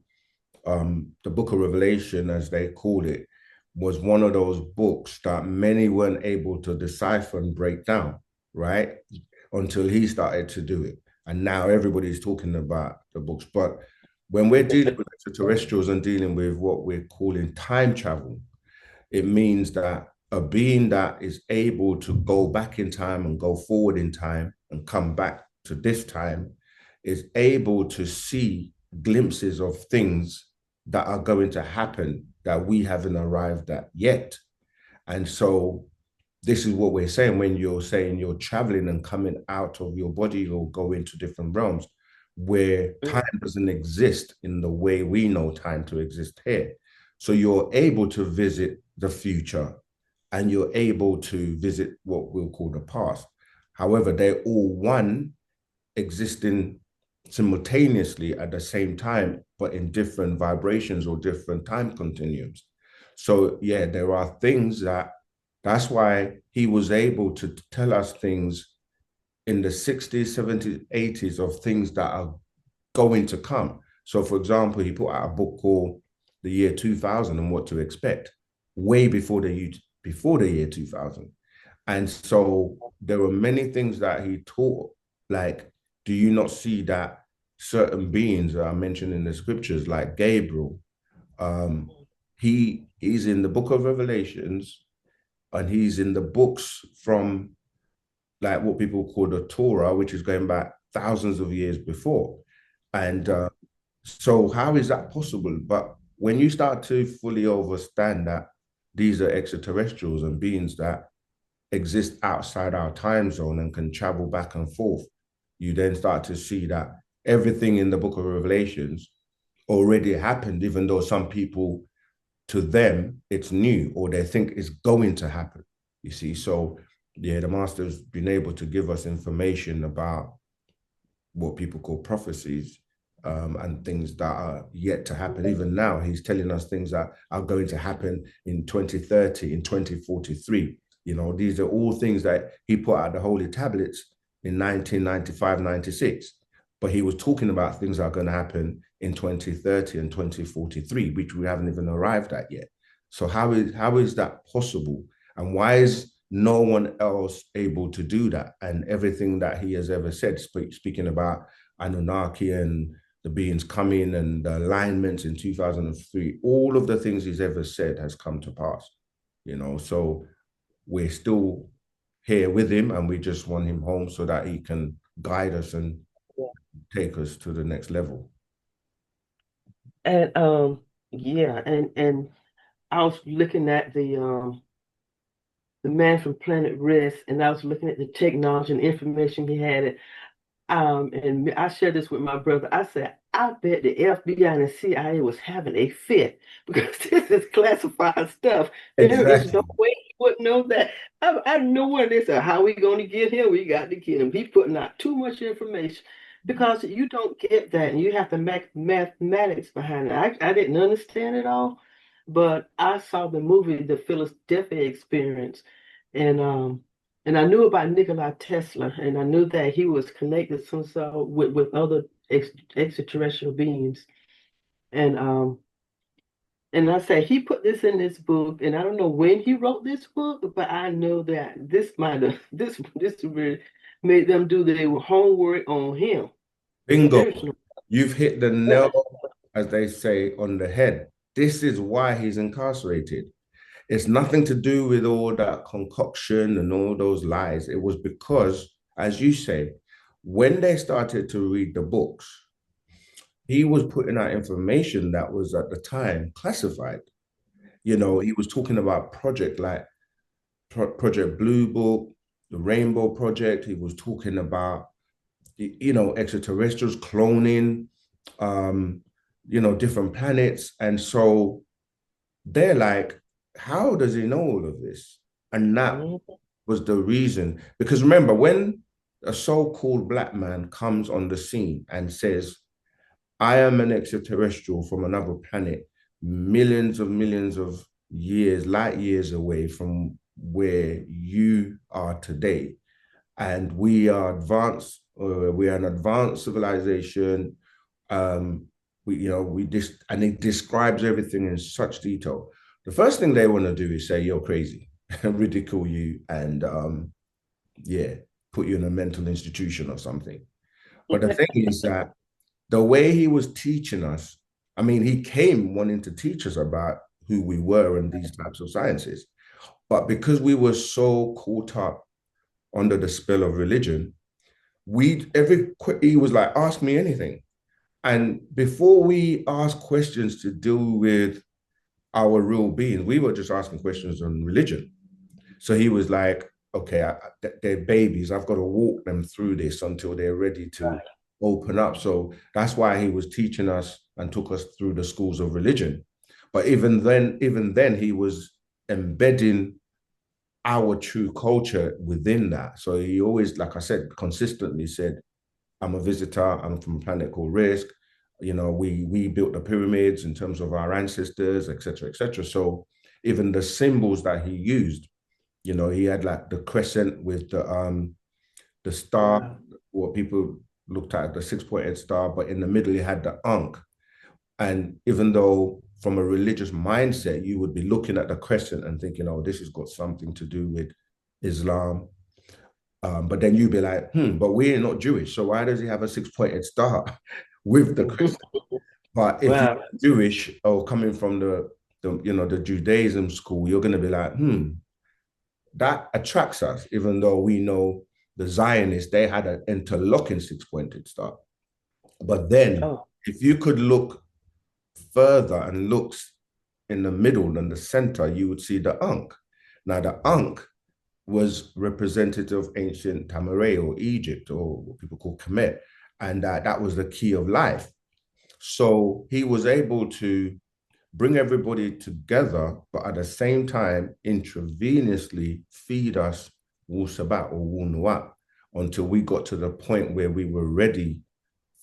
the book of Revelation, as they call it, was one of those books that many weren't able to decipher and break down, right? Until he started to do it. And now everybody's talking about the books. But when we're dealing with extraterrestrials and dealing with what we're calling time travel, it means that a being that is able to go back in time and go forward in time and come back to this time is able to see glimpses of things that are going to happen that we haven't arrived at yet. And so this is what we're saying when you're saying you're traveling and coming out of your body or go into different realms where time doesn't exist in the way we know time to exist here. So you're able to visit the future and you're able to visit what we'll call the past. However, they're all one, existing simultaneously at the same time, but in different vibrations or different time continuums. So yeah, there are things that's why he was able to tell us things in the 60s, 70s, 80s of things that are going to come. So for example, he put out a book called The Year 2000 and What to Expect, way before the year 2000. And so there were many things that he taught, like, do you not see that certain beings that are mentioned in the scriptures, like Gabriel, um, he's in the book of Revelations, and he's in the books from like what people call the Torah, which is going back thousands of years before. And so how is that possible? But when you start to fully understand that these are extraterrestrials and beings that exist outside our time zone and can travel back and forth, you then start to see that everything in the book of Revelations already happened, even though some people, to them, it's new or they think it's going to happen. You see, so yeah, the master's been able to give us information about what people call prophecies, and things that are yet to happen. Even now, he's telling us things that are going to happen in 2030, in 2043. You know, these are all things that he put out the holy tablets in 1995, 96. But he was talking about things that are going to happen in 2030 and 2043, which we haven't even arrived at yet. So how is that possible? And why is no one else able to do that? And everything that he has ever said, speaking about Anunnaki and the beings coming and the alignments in 2003, all of the things he's ever said has come to pass, you know. So we're still here with him and we just want him home so that he can guide us and take us to the next level. And yeah, and I was looking at the man from Planet Risk, and I was looking at the technology and information he had. And I shared this with my brother. I said, I bet the FBI and the CIA was having a fit because this is classified stuff. There is no Exactly. way he would know that. I know when they said, how are we going to get him? We got to get him. He's putting out too much information because you don't get that, and you have to make mathematics behind it. I didn't understand it all, but I saw the movie, The Philadelphia Experience, and and I knew about Nikola Tesla, and I knew that he was connected somehow with other extraterrestrial beings. And I said he put this in this book, and I don't know when he wrote this book, but I know that this might have this really made them do their homework on him. Bingo. There's no You've hit the nail, as they say, on the head. This is why he's incarcerated. It's nothing to do with all that concoction and all those lies. It was because, as you say, when they started to read the books, he was putting out information that was at the time classified. You know, he was talking about Project Blue Book, the Rainbow Project. He was talking about, you know, extraterrestrials, cloning, um, you know, different planets. And so they're like, how does he know all of this? And that Mhm. was the reason. Because remember, when a so-called black man comes on the scene and says, I am an extraterrestrial from another planet, millions of years, light years away from where you are today, and we are an advanced civilization. We, you know, and it describes everything in such detail. The first thing they want to do is say you're crazy, ridicule you, and yeah, put you in a mental institution or something. But the thing is that the way he was teaching us, I mean, he came wanting to teach us about who we were and these types of sciences. But because we were so caught up under the spell of religion, he was like, ask me anything. And before we ask questions to do with our real being, we were just asking questions on religion. So he was like, okay, they're babies. I've got to walk them through this until they're ready to Right. open up. So that's why he was teaching us and took us through the schools of religion. But even then, he was embedding our true culture within that. So he always, like I said, consistently said, I'm a visitor. I'm from a planet called Risk. You know, we built the pyramids in terms of our ancestors, et cetera, et cetera. So even the symbols that he used, you know, he had like the crescent with the star, Wow. what people looked at the six-pointed star, but in the middle he had the ankh. And even though from a religious mindset, you would be looking at the crescent and thinking, oh, this has got something to do with Islam. But then you'd be like, but we're not Jewish. So why does he have a six-pointed star with the crescent? But if you're Wow. Jewish or coming from the Judaism school, you're going to be like, that attracts us, even though we know the Zionists, they had an interlocking six-pointed star. But then Oh, if you could look further and look in the middle and the center, you would see the Ankh. Now, the Ankh was representative of ancient Tamaray or Egypt, or what people call Kemet, and that was the key of life. So he was able to bring everybody together, but at the same time, intravenously feed us Wu Sabat or Wu Nuat until we got to the point where we were ready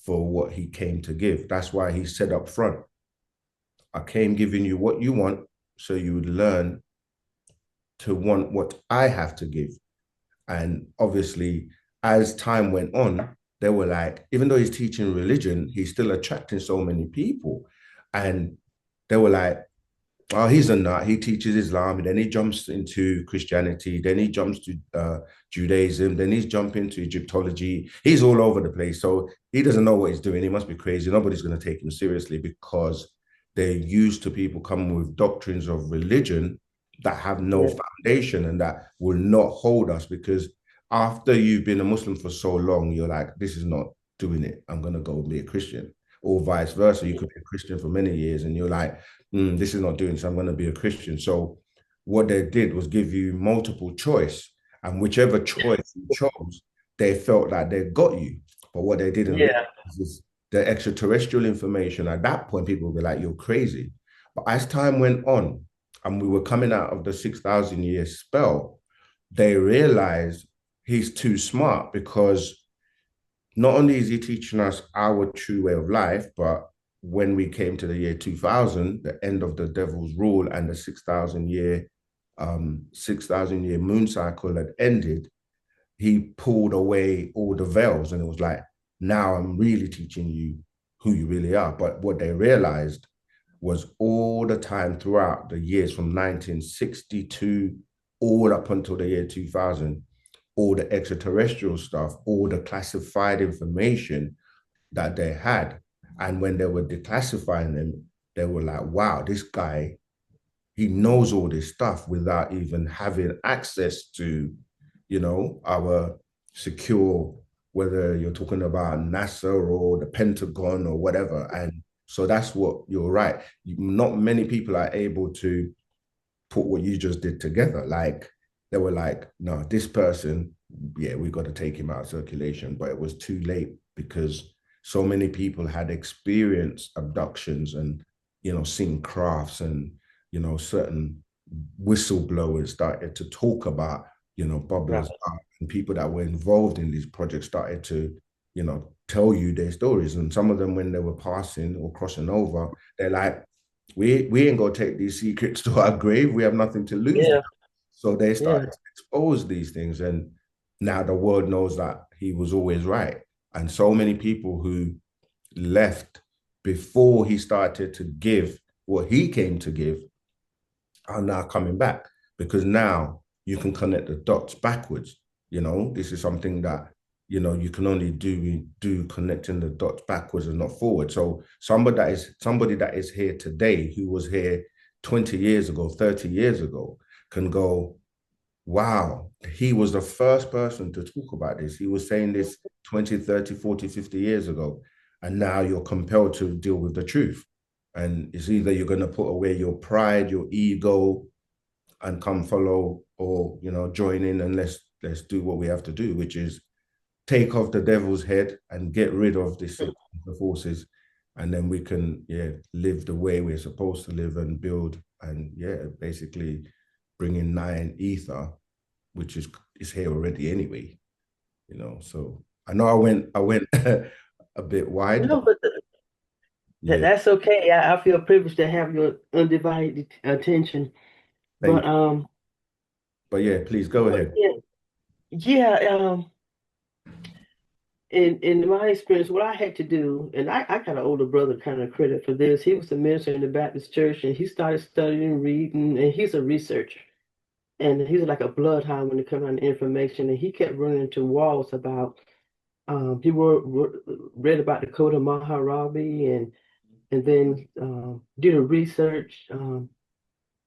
for what he came to give. That's why he said up front, I came giving you what you want so you would learn to want what I have to give. And obviously, as time went on, they were like, even though he's teaching religion, he's still attracting so many people. And they were like, oh, he's a nut. He teaches Islam, and then he jumps into Christianity, then he jumps to Judaism, then he's jumping to Egyptology. He's all over the place. So he doesn't know what he's doing. He must be crazy. Nobody's going to take him seriously because they're used to people coming with doctrines of religion that have no yeah. foundation and that will not hold us, because after you've been a Muslim for so long, you're like, this is not doing it. I'm going to go be a Christian. Or vice versa. You could be a Christian for many years and you're like, this is not doing, so I'm going to be a Christian. So what they did was give you multiple choice, and whichever choice you chose, they felt that they got you. But what they didn't Yeah. realize is the extraterrestrial information. At that point, people would be like, you're crazy. But as time went on, and we were coming out of the 6,000 year spell, they realized he's too smart, because not only is he teaching us our true way of life, but when we came to the year 2000, the end of the devil's rule and the 6,000 year moon cycle had ended, he pulled away all the veils, and it was like, now I'm really teaching you who you really are. But what they realized was all the time throughout the years from 1962 all up until the year 2000, all the extraterrestrial stuff, all the classified information that they had. And when they were declassifying them, they were like, wow, this guy, he knows all this stuff without even having access to, our secure, whether you're talking about NASA or the Pentagon or whatever. And so that's what you're right. Not many people are able to put what you just did together. Like they were like, no, this person, yeah, we got to take him out of circulation. But it was too late, because so many people had experienced abductions and, seen crafts, and, certain whistleblowers started to talk about, Right. bubblers, and people that were involved in these projects started to, tell you their stories. And some of them, when they were passing or crossing over, they're like, we ain't gonna take these secrets to our grave. We have nothing to lose now. Yeah. So they Yeah. started to expose these things, and now the world knows that he was always right. And so many people who left before he started to give what he came to give are now coming back, because now you can connect the dots backwards. This is something that you can only do connecting the dots backwards and not forward. So somebody that is here today who was here 20 years ago, 30 years ago, can go, wow, he was the first person to talk about this. He was saying this 20, 30, 40, 50 years ago. And now you're compelled to deal with the truth. And it's either you're going to put away your pride, your ego, and come follow, or join in, and let's do what we have to do, which is take off the devil's head and get rid of the forces, and then we can live the way we're supposed to live and build, and basically bring in nine ether, which is here already anyway. So I know I went a bit wide, No, but but yeah, that's okay. I feel privileged to have your undivided attention. But thank you. But yeah, please go ahead. yeah, yeah. In my experience, what I had to do, and I got an older brother kind of credit for this. He was a minister in the Baptist church, and he started studying, reading, and he's a researcher. And he's like a bloodhound when it comes to information. And he kept running into walls about. He read about the Code of Maharabi, and then did a research on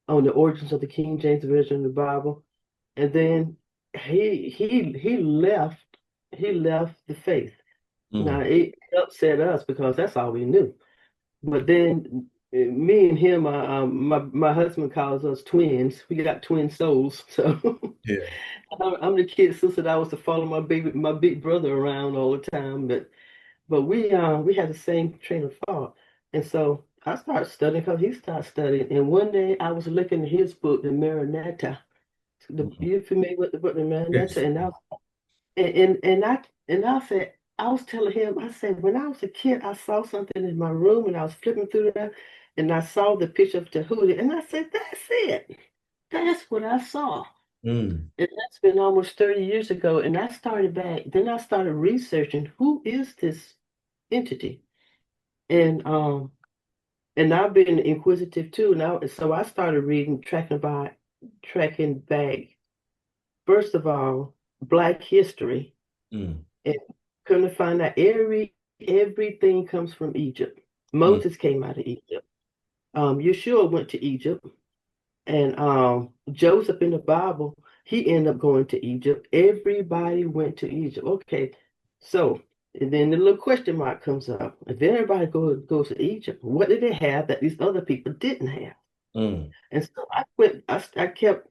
the origins of the King James Version of the Bible. And then he left the faith. Now Mm, it upset us because that's all we knew. But then me and him, my husband calls us twins. We got twin souls. So yeah. I'm the kid sister that I was to follow my big brother around all the time. But we had the same train of thought. And so I started studying because he started studying. And one day I was looking at his book, the Maranatha. Mm, You familiar with the book, the yes. Maranatha? And I said, I was telling him, I said, when I was a kid, I saw something in my room and I was flipping through there and I saw the picture of Tahuti. And I said, that's it. That's what I saw. Mm, And that's been almost 30 years ago. And I started back, then I started researching who is this entity? And I've been inquisitive too. Now, so I started reading, tracking back, first of all, Black history. mm, And come to find out everything comes from Egypt. mm, Moses came out of Egypt. Yeshua went to Egypt, and Joseph in the Bible, he ended up going to Egypt. Everybody went to Egypt. Okay, so and then the little question mark comes up. If everybody goes to Egypt, what did they have that these other people didn't have? mm. And so I kept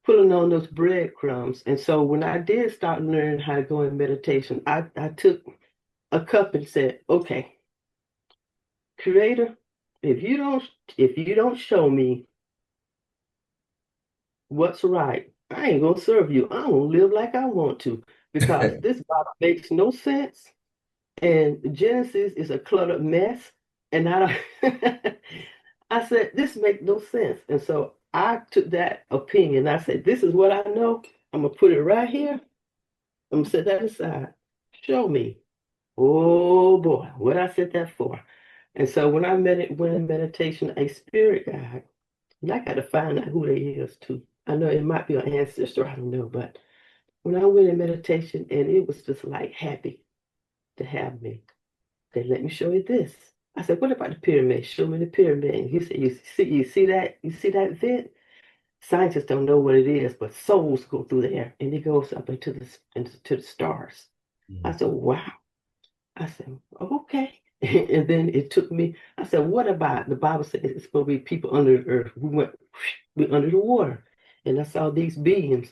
pulling on those breadcrumbs. And so when I did start learning how to go in meditation, I took a cup and said, okay, creator, if you don't if you don't show me what's right, I ain't gonna serve you. I'm gonna live like I want to because this Bible makes no sense. And Genesis is a cluttered mess. And I don't I said, this makes no sense. And so I took that opinion. I said, this is what I know. I'm gonna put it right here. I'm gonna set that aside. Show me. Oh boy, what I set that for. And so when went in meditation, a spirit guide, and I got to find out who they is too. I know it might be an ancestor, I don't know, but when I went in meditation, and it was just like happy to have me. They let me show you this. I said, what about the pyramid? Show me the pyramid. And he said, you see that vent? Scientists don't know what it is, but souls go through there, and it goes up into the stars. I Mm, said, wow. I said, okay. And then it took me, I said, what about the Bible says it's supposed to be people under the earth? We under the water. And I saw these beings.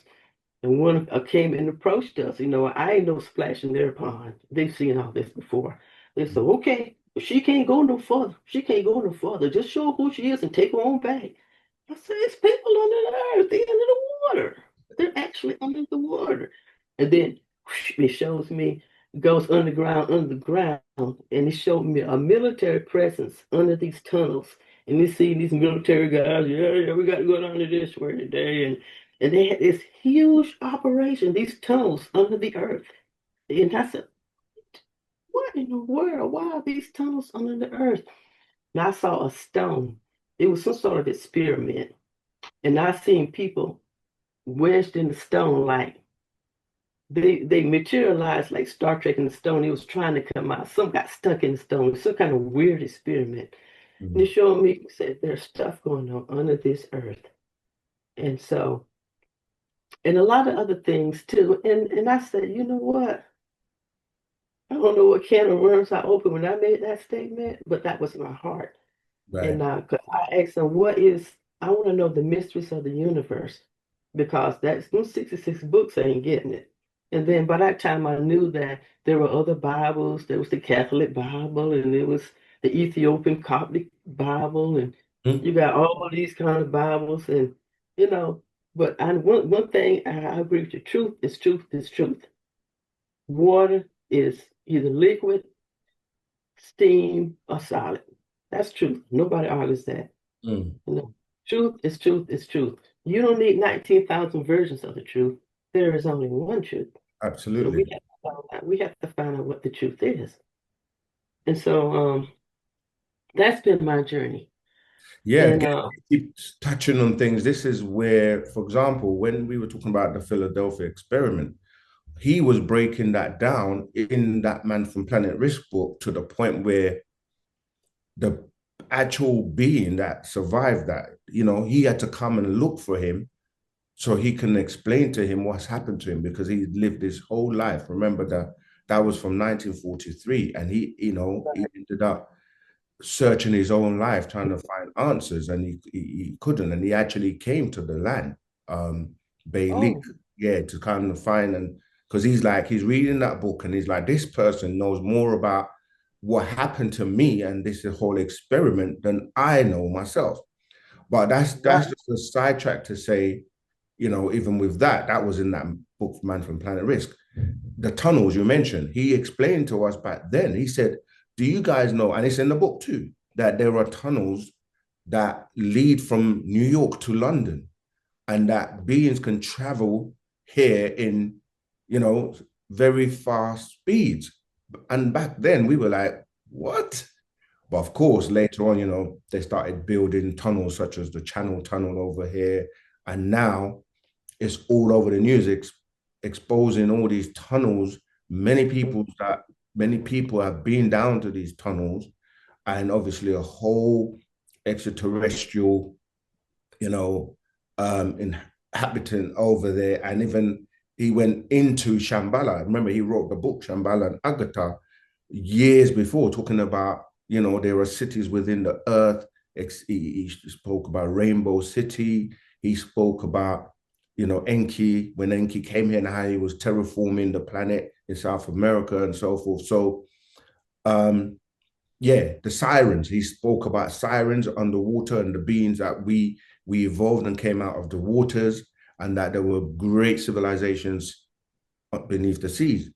And one came and approached us. I ain't no splash in their pond. They've seen all this before. They said, okay, she can't go no further. She can't go no further. Just show her who she is and take her on back. I said, it's people under the earth. They're under the water. They're actually under the water. And then it shows me, goes underground, under the ground, and it showed me a military presence under these tunnels. And you see these military guys, yeah, we got to go down to this way today. And they had this huge operation, these tunnels under the earth. And I said, what in the world? Why are these tunnels under the earth? And I saw a stone. It was some sort of experiment. And I seen people wedged in the stone like they materialized like Star Trek in the stone. It was trying to come out. Some got stuck in the stone. Some kind of weird experiment. And it mm, showed me, said there's stuff going on under this earth. And so and a lot of other things too. And I said, you know what? I don't know what can of worms I opened when I made that statement, but that was my heart. Right. And 'cause I asked him, what is, I want to know the mysteries of the universe because that's those 66 books ain't getting it. And then by that time, I knew that there were other Bibles. There was the Catholic Bible, and there was the Ethiopian Coptic Bible, and you Mm, got all of these kind of Bibles. And, you know, but one thing I agree with you, truth is truth is truth. Water is either liquid, steam, or solid. That's truth. Nobody argues that. mm, You know, truth is truth is truth. You don't need 19,000 versions of the truth. There is only one truth. So absolutely. we have to find out what the truth is. And so that's been my journey. Yeah, And again, keep touching on things. This is where, for example, when we were talking about the Philadelphia experiment, he was breaking that down in that Man from Planet Risk book to the point where the actual being that survived that, he had to come and look for him so he can explain to him what's happened to him because he lived his whole life. Remember that was from 1943, and he ended up searching his own life trying to find answers, and he couldn't, and he actually came to the land, Bailey, oh, yeah, to kind of find, and because he's reading that book and he's like, this person knows more about what happened to me and this whole experiment than I know myself. But that's right. just a sidetrack to say, even with that was in that book, Man from Planet Risk. The tunnels you mentioned, he explained to us back then. He said, do you guys know, and it's in the book too, that there are tunnels that lead from New York to London and that beings can travel here in, you know, very fast speeds. And back then we were like, what? But of course, later on, they started building tunnels such as the Channel Tunnel over here. And now it's all over the news, exposing all these tunnels. Many people have been down to these tunnels, and obviously a whole extraterrestrial, you know, inhabitant over there. And even he went into Shambhala. Remember, he wrote the book Shambhala and Agatha years before, talking about, there are cities within the earth. He spoke about Rainbow City. He spoke about, Enki, when Enki came here and how he was terraforming the planet in South America and so forth. So, yeah, the sirens. He spoke about sirens underwater and the beings that we evolved and came out of the waters, and that there were great civilizations beneath the seas.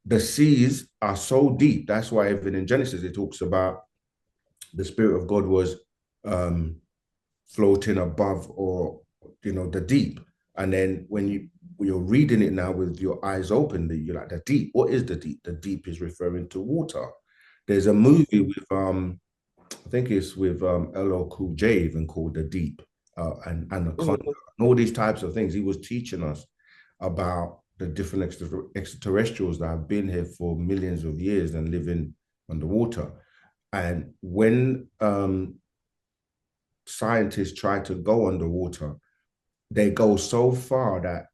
The seas are so deep. That's why even in Genesis it talks about the Spirit of God was um, floating above, or the deep. And then when you're reading it now with your eyes open, you're like, the deep. What is the deep? The deep is referring to water. There's a movie with I think it's with LL Cool J, even called The Deep, and Anaconda, Mhm. and all these types of things. He was teaching us about the different extraterrestrials that have been here for millions of years and living underwater. And when scientists try to go underwater, they go so far that,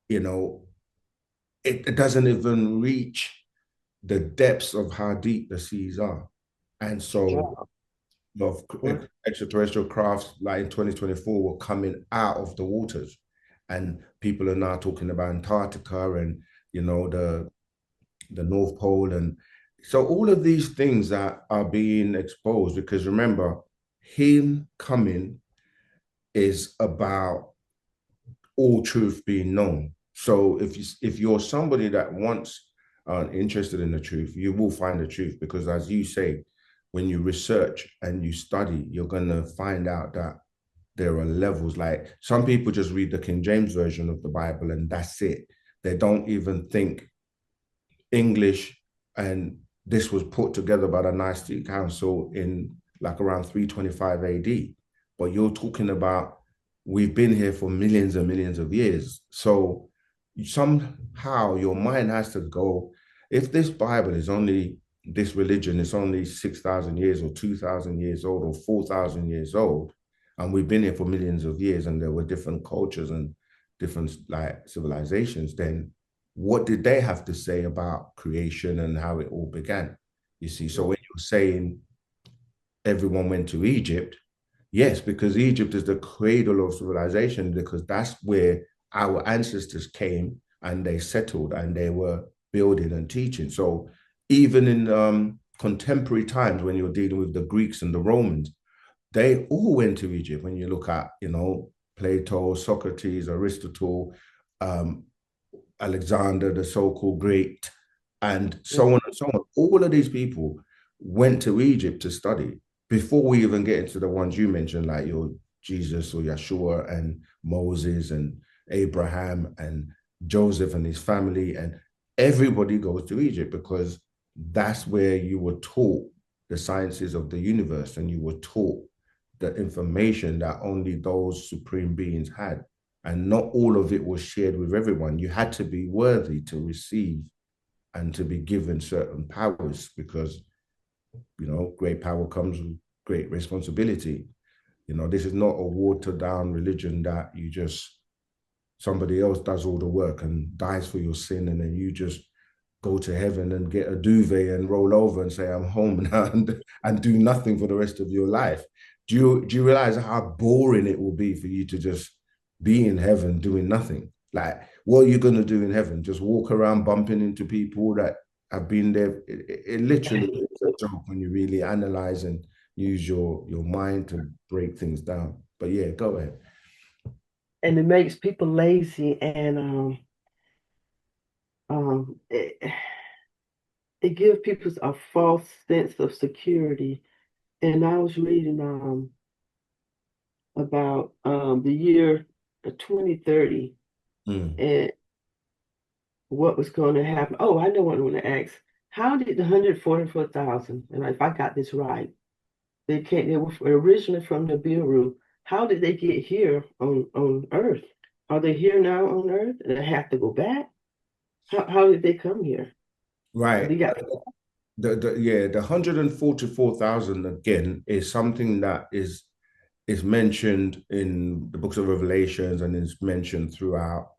you know, it doesn't even reach the depths of how deep the seas are. And so Wow. of Wow. extraterrestrial crafts like in 2024 were coming out of the waters, and people are now talking about Antarctica and the North Pole, and so all of these things that are being exposed, because remember, him coming is about all truth being known. So if you're somebody that wants interested in the truth, you will find the truth, because as you say, when you research and you study, you're gonna find out that there are levels. Like some people just read the King James version of the Bible and that's it. They don't even think English, and this was put together by the Nicene Council in like around 325 AD. But you're talking about we've been here for millions and millions of years. So somehow your mind has to go, if this Bible is only, this religion is only 6,000 years or 2,000 years old or 4,000 years old, and we've been here for millions of years and there were different cultures and different like civilizations, then what did they have to say about creation and how it all began? You see, so when you're saying everyone went to Egypt, yes, because Egypt is the cradle of civilization, because that's where our ancestors came and they settled and they were building and teaching. So even in contemporary times, when you're dealing with the Greeks and the Romans, they all went to Egypt. When you look at, Plato, Socrates, Aristotle, um, Alexander, the so-called great, and so on and so on. All of these people went to Egypt to study before we even get into the ones you mentioned, like your Jesus or Yeshua and Moses and Abraham and Joseph and his family. And everybody goes to Egypt because that's where you were taught the sciences of the universe, and you were taught the information that only those supreme beings had. And not all of it was shared with everyone. You had to be worthy to receive and to be given certain powers, because, great power comes with great responsibility. This is not a watered down religion that somebody else does all the work and dies for your sin, and then you just go to heaven and get a duvet and roll over and say, I'm home now, and do nothing for the rest of your life. Do you realize how boring it will be for you to just be in heaven doing nothing? Like, what are you going to do in heaven? Just walk around bumping into people that have been there? It literally is a joke when you really analyze and use your mind to break things down. But yeah, go ahead. And it makes people lazy, and it, it gives people a false sense of security. And I was reading about the year 2030 Mm. and what was going to happen. Oh, I know what I want to ask. How did the 144,000, and if I got this right, they were originally from Nibiru. How did they get here on Earth? Are they here now on Earth? And they have to go back? How did they come here? They Right. got The 144,000 again is something that is mentioned in the books of Revelations, and is mentioned throughout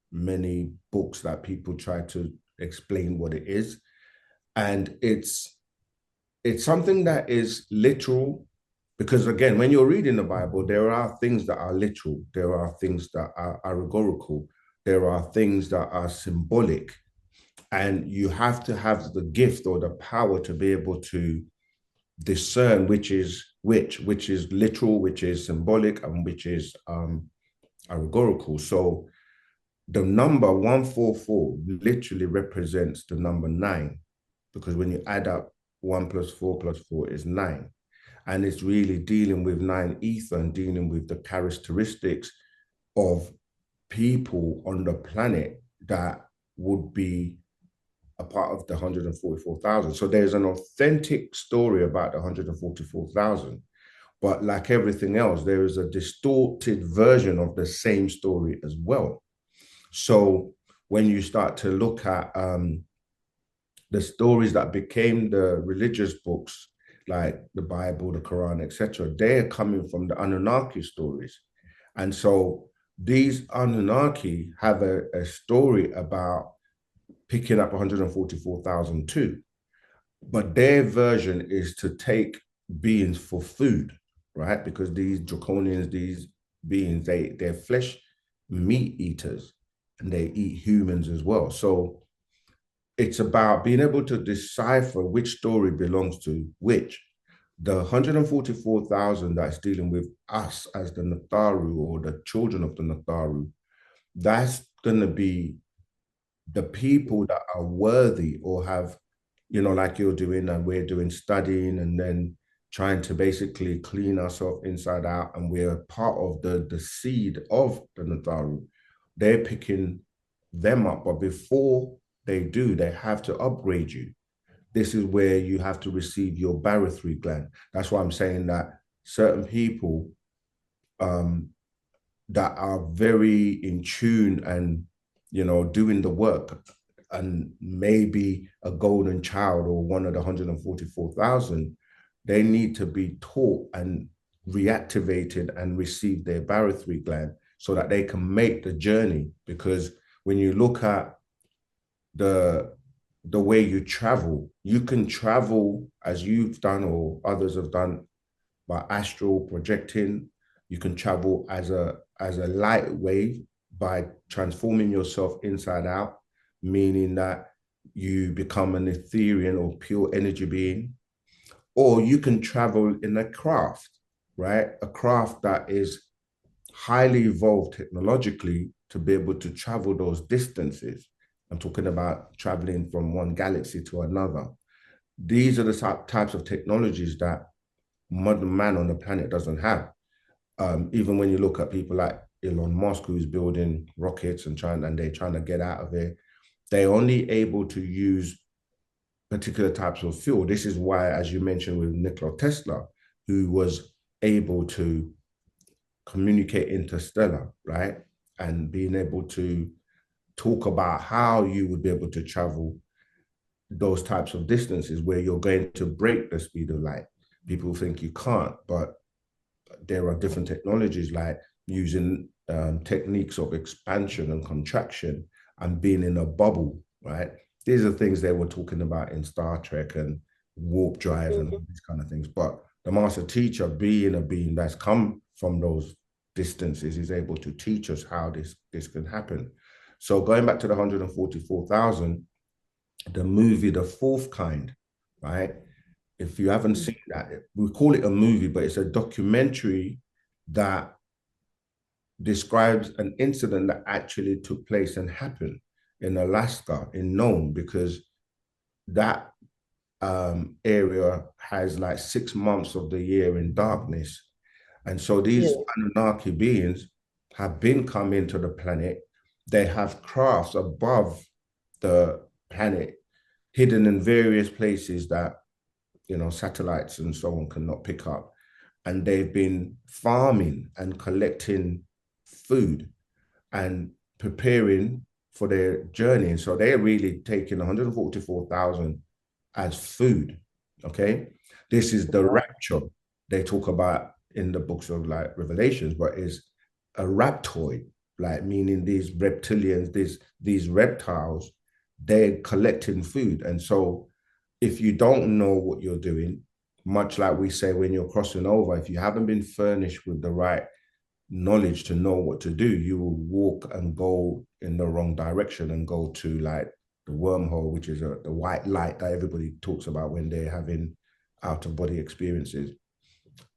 many books that people try to explain what it is. And it's something that is literal, because again, when you're reading the Bible, there are things that are literal, there are things that are allegorical, there are things that are symbolic, and you have to have the gift or the power to be able to discern which is literal, which is symbolic, and which is allegorical. So the number 144 literally represents the number 9, because when you add up 1 plus 4 plus 4 is 9. And it's really dealing with 9 ether and dealing with the characteristics of people on the planet that would be a part of the 144,000. So there's an authentic story about the 144,000. But like everything else, there is a distorted version of the same story as well. So when you start to look at the stories that became the religious books, like the Bible, the Quran, etc., they're coming from the Anunnaki stories. And so these Anunnaki have a story about picking up 144,000 too. But their version is to take beings for food, right? Because these draconians, these beings, they're flesh meat eaters, and they eat humans as well. So it's about being able to decipher which story belongs to which. The 144,000 that's dealing with us as the Natharu, or the children of the Natharu, that's going to be the people that are worthy, or have, like you're doing and we're doing, studying and then trying to basically clean ourselves inside out, and we're part of the seed of the Natharu. They're picking them up, but before they do, they have to upgrade you. This is where you have to receive your barythry gland. That's why I'm saying that certain people that are very in tune and doing the work, and maybe a golden child or one of the 144,000, they need to be taught and reactivated and receive their barythry gland so that they can make the journey. Because when you look at the way you travel, you can travel as you've done or others have done by astral projecting. You can travel as a light wave by transforming yourself inside out, meaning that you become an ethereal or pure energy being. Or you can travel in a craft, right? A craft that is highly evolved technologically to be able to travel those distances. I'm talking about traveling from one galaxy to another. These are the types of technologies that modern man on the planet doesn't have. Even when you look at people like Elon Musk, who's building rockets and they're trying to get out of it, they're only able to use particular types of fuel. This is why, as you mentioned with Nikola Tesla, who was able to communicate interstellar, right? And being able to talk about how you would be able to travel those types of distances where you're going to break the speed of light. People think you can't, but there are different technologies like using techniques of expansion and contraction and being in a bubble, right? These are things they were talking about in Star Trek and warp drives and these kind of things. But the master teacher, being a being that's come from those distances, is able to teach us how this can happen. So going back to the 144,000, the movie The Fourth Kind, right? If you haven't seen that, we call it a movie, but it's a documentary that describes an incident that actually took place and happened in Alaska, in Nome, because that area has like 6 months of the year in darkness. And so these Anunnaki beings have been coming to the planet. They have crafts above the planet, hidden in various places that, you know, satellites and so on cannot pick up. And they've been farming and collecting food and preparing for their journey. And so they're really taking 144,000 as food. Okay. This is the rapture they talk about in the books of like Revelations, but is a raptoid, like meaning these reptilians, these reptiles, they're collecting food. And so if you don't know what you're doing, much like we say when you're crossing over, if you haven't been furnished with the right knowledge to know what to do, you will walk and go in the wrong direction and go to like the wormhole, which is the white light that everybody talks about when they're having out of body experiences,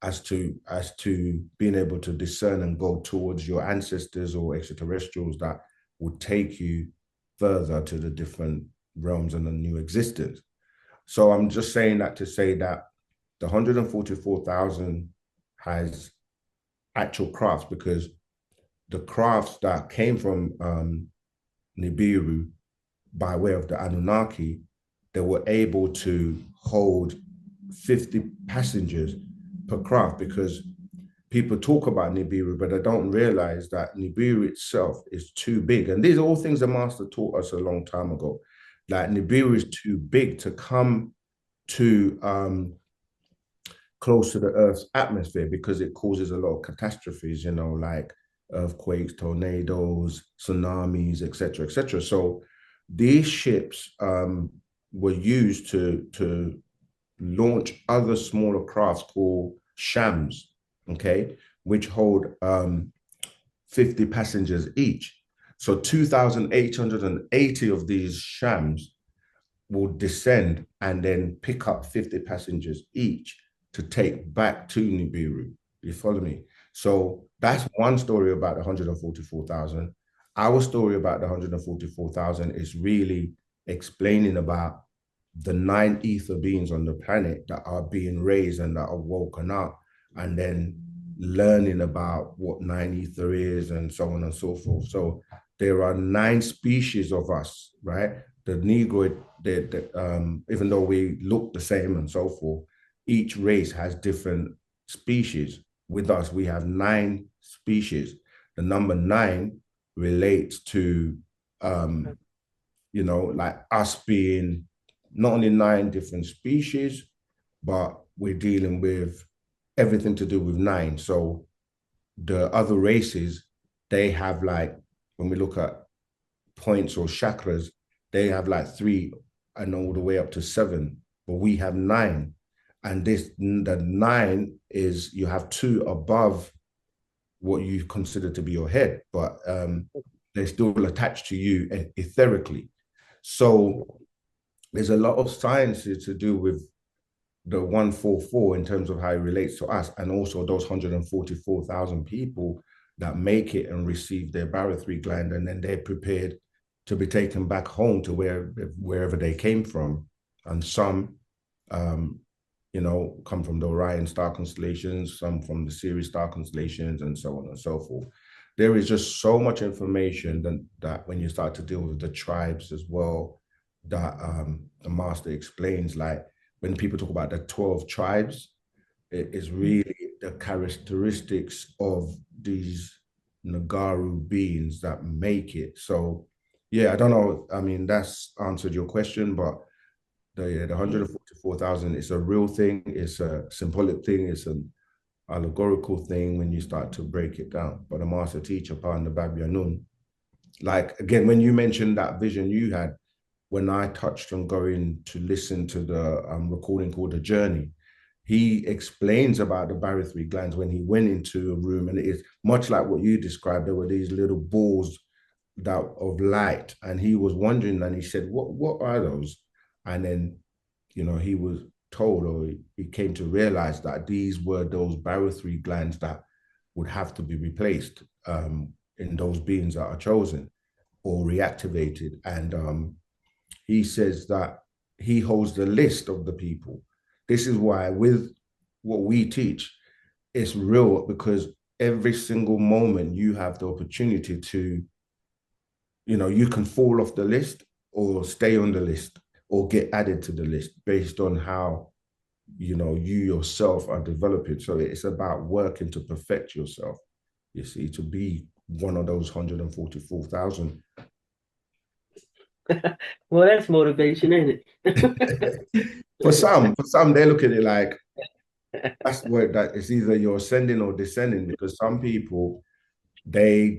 as to being able to discern and go towards your ancestors or extraterrestrials that would take you further to the different realms and the new existence. So I'm just saying that to say that the 144,000 has actual crafts, because the crafts that came from Nibiru by way of the Anunnaki, they were able to hold 50 passengers per craft, because people talk about Nibiru, but they don't realize that Nibiru itself is too big. And these are all things the master taught us a long time ago. Like Nibiru is too big to come to close to the Earth's atmosphere, because it causes a lot of catastrophes, you know, like earthquakes, tornadoes, tsunamis, etc., etc. So these ships were used to launch other smaller crafts called shams, okay, which hold 50 passengers each. So 2,880 of these shams will descend and then pick up 50 passengers each to take back to Nibiru. You follow me? So that's one story about the 144,000. Our story about the 144,000 is really explaining about the 9 ether beings on the planet that are being raised and that are woken up, and then learning about what 9 ether is and so on and so forth. So there are 9 species of us, right? The Negroid, even though we look the same and so forth, each race has different species. With us, we have 9 species. The number 9 relates to, you know, like us being not only 9 different species, but we're dealing with everything to do with 9. So the other races they have like, when we look at points or chakras, they have like 3 and all the way up to 7, but we have 9. And the 9 is you have 2 above what you consider to be your head, but they're still attached to you etherically. So there's a lot of science to do with the 144 in terms of how it relates to us, and also those 144,000 people that make it and receive their barothry gland, and then they're prepared to be taken back home to wherever they came from. And some, come from the Orion star constellations, some from the Sirius star constellations, and so on and so forth. There is just so much information that when you start to deal with the tribes as well, that the master explains, like when people talk about the 12 tribes, it is really the characteristics of these Nagaru beings that make it. So, yeah, I don't know. I mean, that's answered your question, but the 144,000 is a real thing. It's a symbolic thing. It's an allegorical thing when you start to break it down. But the master teacher, Panda Babyanun, like, again, when you mentioned that vision you had, when I touched on going to listen to the recording called The Journey, he explains about the barothry glands when he went into a room, and it is much like what you described. There were these little balls of light, and he was wondering, and he said, what are those? And then, he was told, or he came to realize that these were those barothry glands that would have to be replaced in those beings that are chosen or reactivated. And he says that he holds the list of the people. This is why with what we teach, it's real, because every single moment you have the opportunity to, you can fall off the list or stay on the list or get added to the list based on how, you yourself are developing. So it's about working to perfect yourself, you see, to be one of those 144,000. Well, that's motivation, ain't it? For some, they look at it like that's where that it's either you're ascending or descending, because some people, they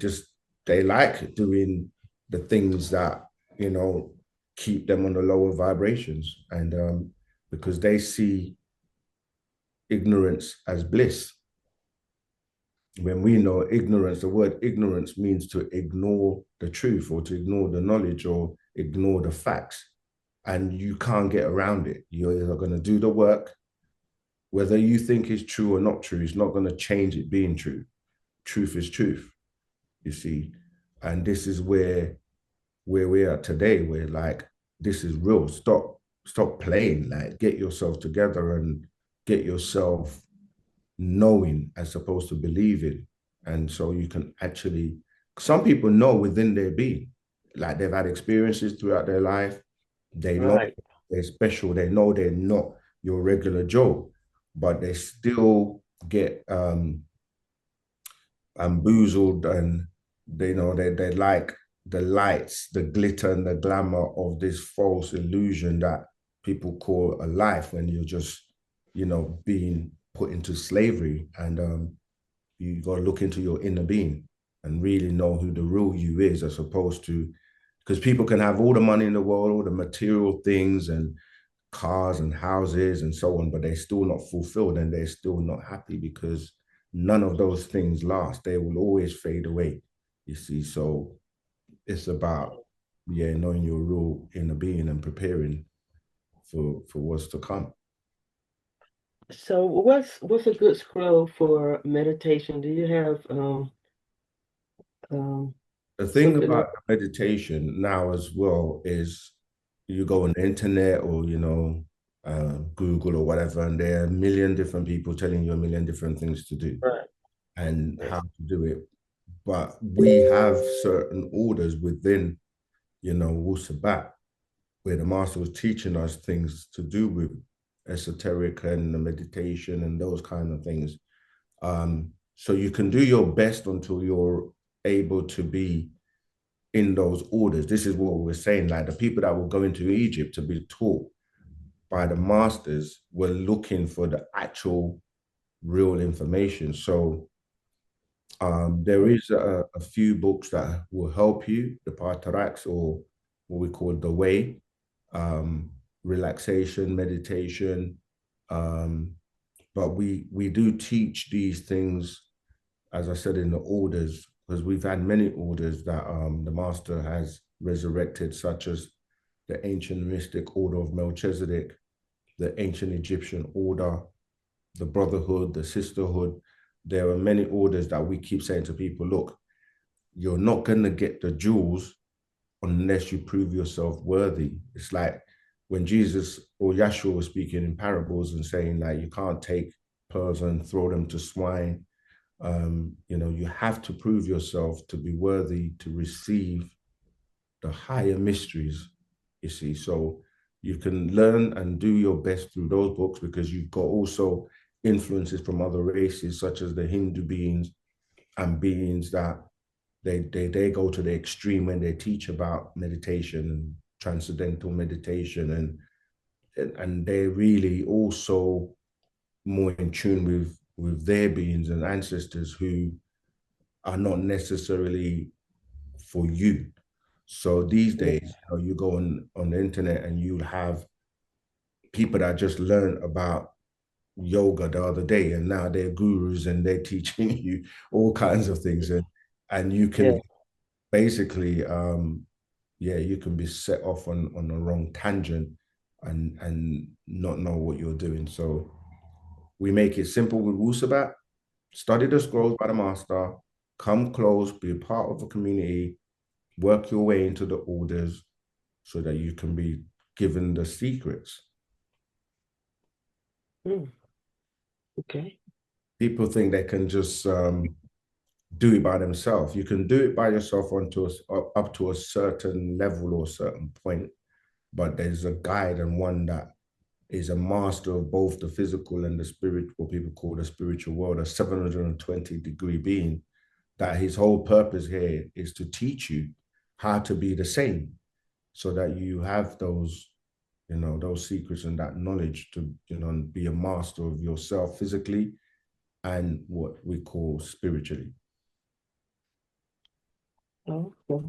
like doing the things that, keep them on the lower vibrations, and because they see ignorance as bliss. When we know ignorance, the word ignorance means to ignore the truth, or to ignore the knowledge, or ignore the facts. And you can't get around it. You're either going to do the work, whether you think it's true or not true, it's not going to change it being true. Truth is truth, you see. And this is where we are today, where like, this is real. Stop playing, like get yourself together and get yourself knowing as opposed to believing. And so you can actually, some people know within their being, like they've had experiences throughout their life. They know they're special. They know they're not your regular Joe, but they still get bamboozled, and they like the lights, the glitter and the glamour of this false illusion that people call a life, when you're just, being put into slavery. And you got to look into your inner being and really know who the real you is, as opposed to, because people can have all the money in the world, all the material things and cars and houses and so on, but they're still not fulfilled, and they're still not happy, because none of those things last. They will always fade away, you see. So it's about, knowing your real inner being and preparing for what's to come. So what's a good scroll for meditation? Do you have the thing about meditation now as well is, you go on the internet, or Google or whatever, and there are a million different people telling you a million different things to do, right, and how to do it. But we have certain orders within, Wusabat, where the master was teaching us things to do with esoteric and the meditation and those kind of things. So you can do your best until you're able to be in those orders. This is what we're saying, like the people that will go into Egypt to be taught by the masters were looking for the actual real information. So There is a few books that will help you, the Pataraks, or what we call the way, um, relaxation, meditation. Um, but we do teach these things, as I said, in the orders, because we've had many orders that the master has resurrected, such as the ancient mystic order of Melchizedek, the ancient Egyptian order, the brotherhood, the sisterhood. There are many orders that we keep saying to people, look, you're not going to get the jewels unless you prove yourself worthy. It's like when Jesus or Yeshua was speaking in parables and saying, like, you can't take pearls and throw them to swine. You have to prove yourself to be worthy to receive the higher mysteries, you see. So you can learn and do your best through those books because you've got also influences from other races, such as the Hindu beings and beings that they go to the extreme when they teach about meditation and transcendental meditation, and they're really also more in tune with their beings and ancestors who are not necessarily for you. So these days, you go on the internet and you have people that just learned about yoga the other day, and now they're gurus and they're teaching you all kinds of things, and you Yeah. can basically, yeah, you can be set off on the wrong tangent and not know what you're doing. So we make it simple with Wusabat. Study the scrolls by the master, come close, be a part of the community, work your way into the orders so that you can be given the secrets. Okay. People think they can just do it by themselves. You can do it by yourself up to a certain level or certain point, but there's a guide and one that is a master of both the physical and the spirit, what people call the spiritual world, a 720-degree being, that his whole purpose here is to teach you how to be the same so that you have those secrets and that knowledge to, be a master of yourself physically and what we call spiritually. Okay.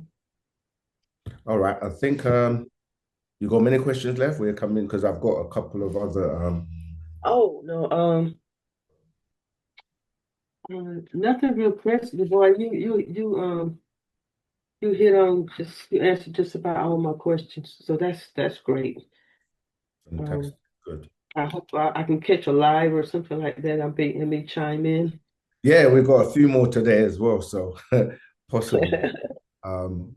All right. I think you got many questions left. We're coming because I've got a couple of other Oh no, nothing real pressing, boy. You answered just about all my questions, so that's great. fantastic. Um, Good. I hope I can catch a live or something like that. I may chime in. Yeah, we've got a few more today as well, so possible. Um,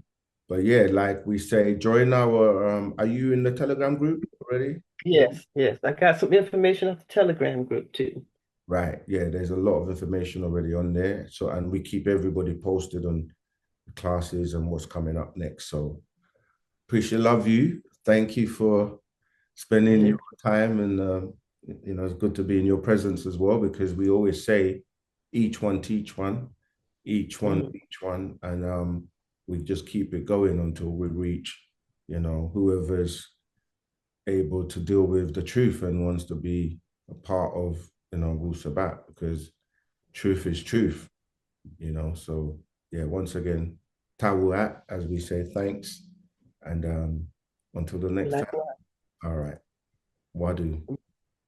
but yeah, like we say, join our are you in the Telegram group already? Yes, yes. I got some information on the Telegram group too. Right. Yeah, there's a lot of information already on there. So, and we keep everybody posted on the classes and what's coming up next. So appreciate love you. Thank you for spending Yeah. your time, and it's good to be in your presence as well, because we always say each one teach one, each one Mm. teach one, and we just keep it going until we reach, whoever's able to deal with the truth and wants to be a part of, Wu Sabat, because truth is truth, So yeah, once again, Tawuat, as we say, thanks, and until the next time. Likewise. All right, Wadu.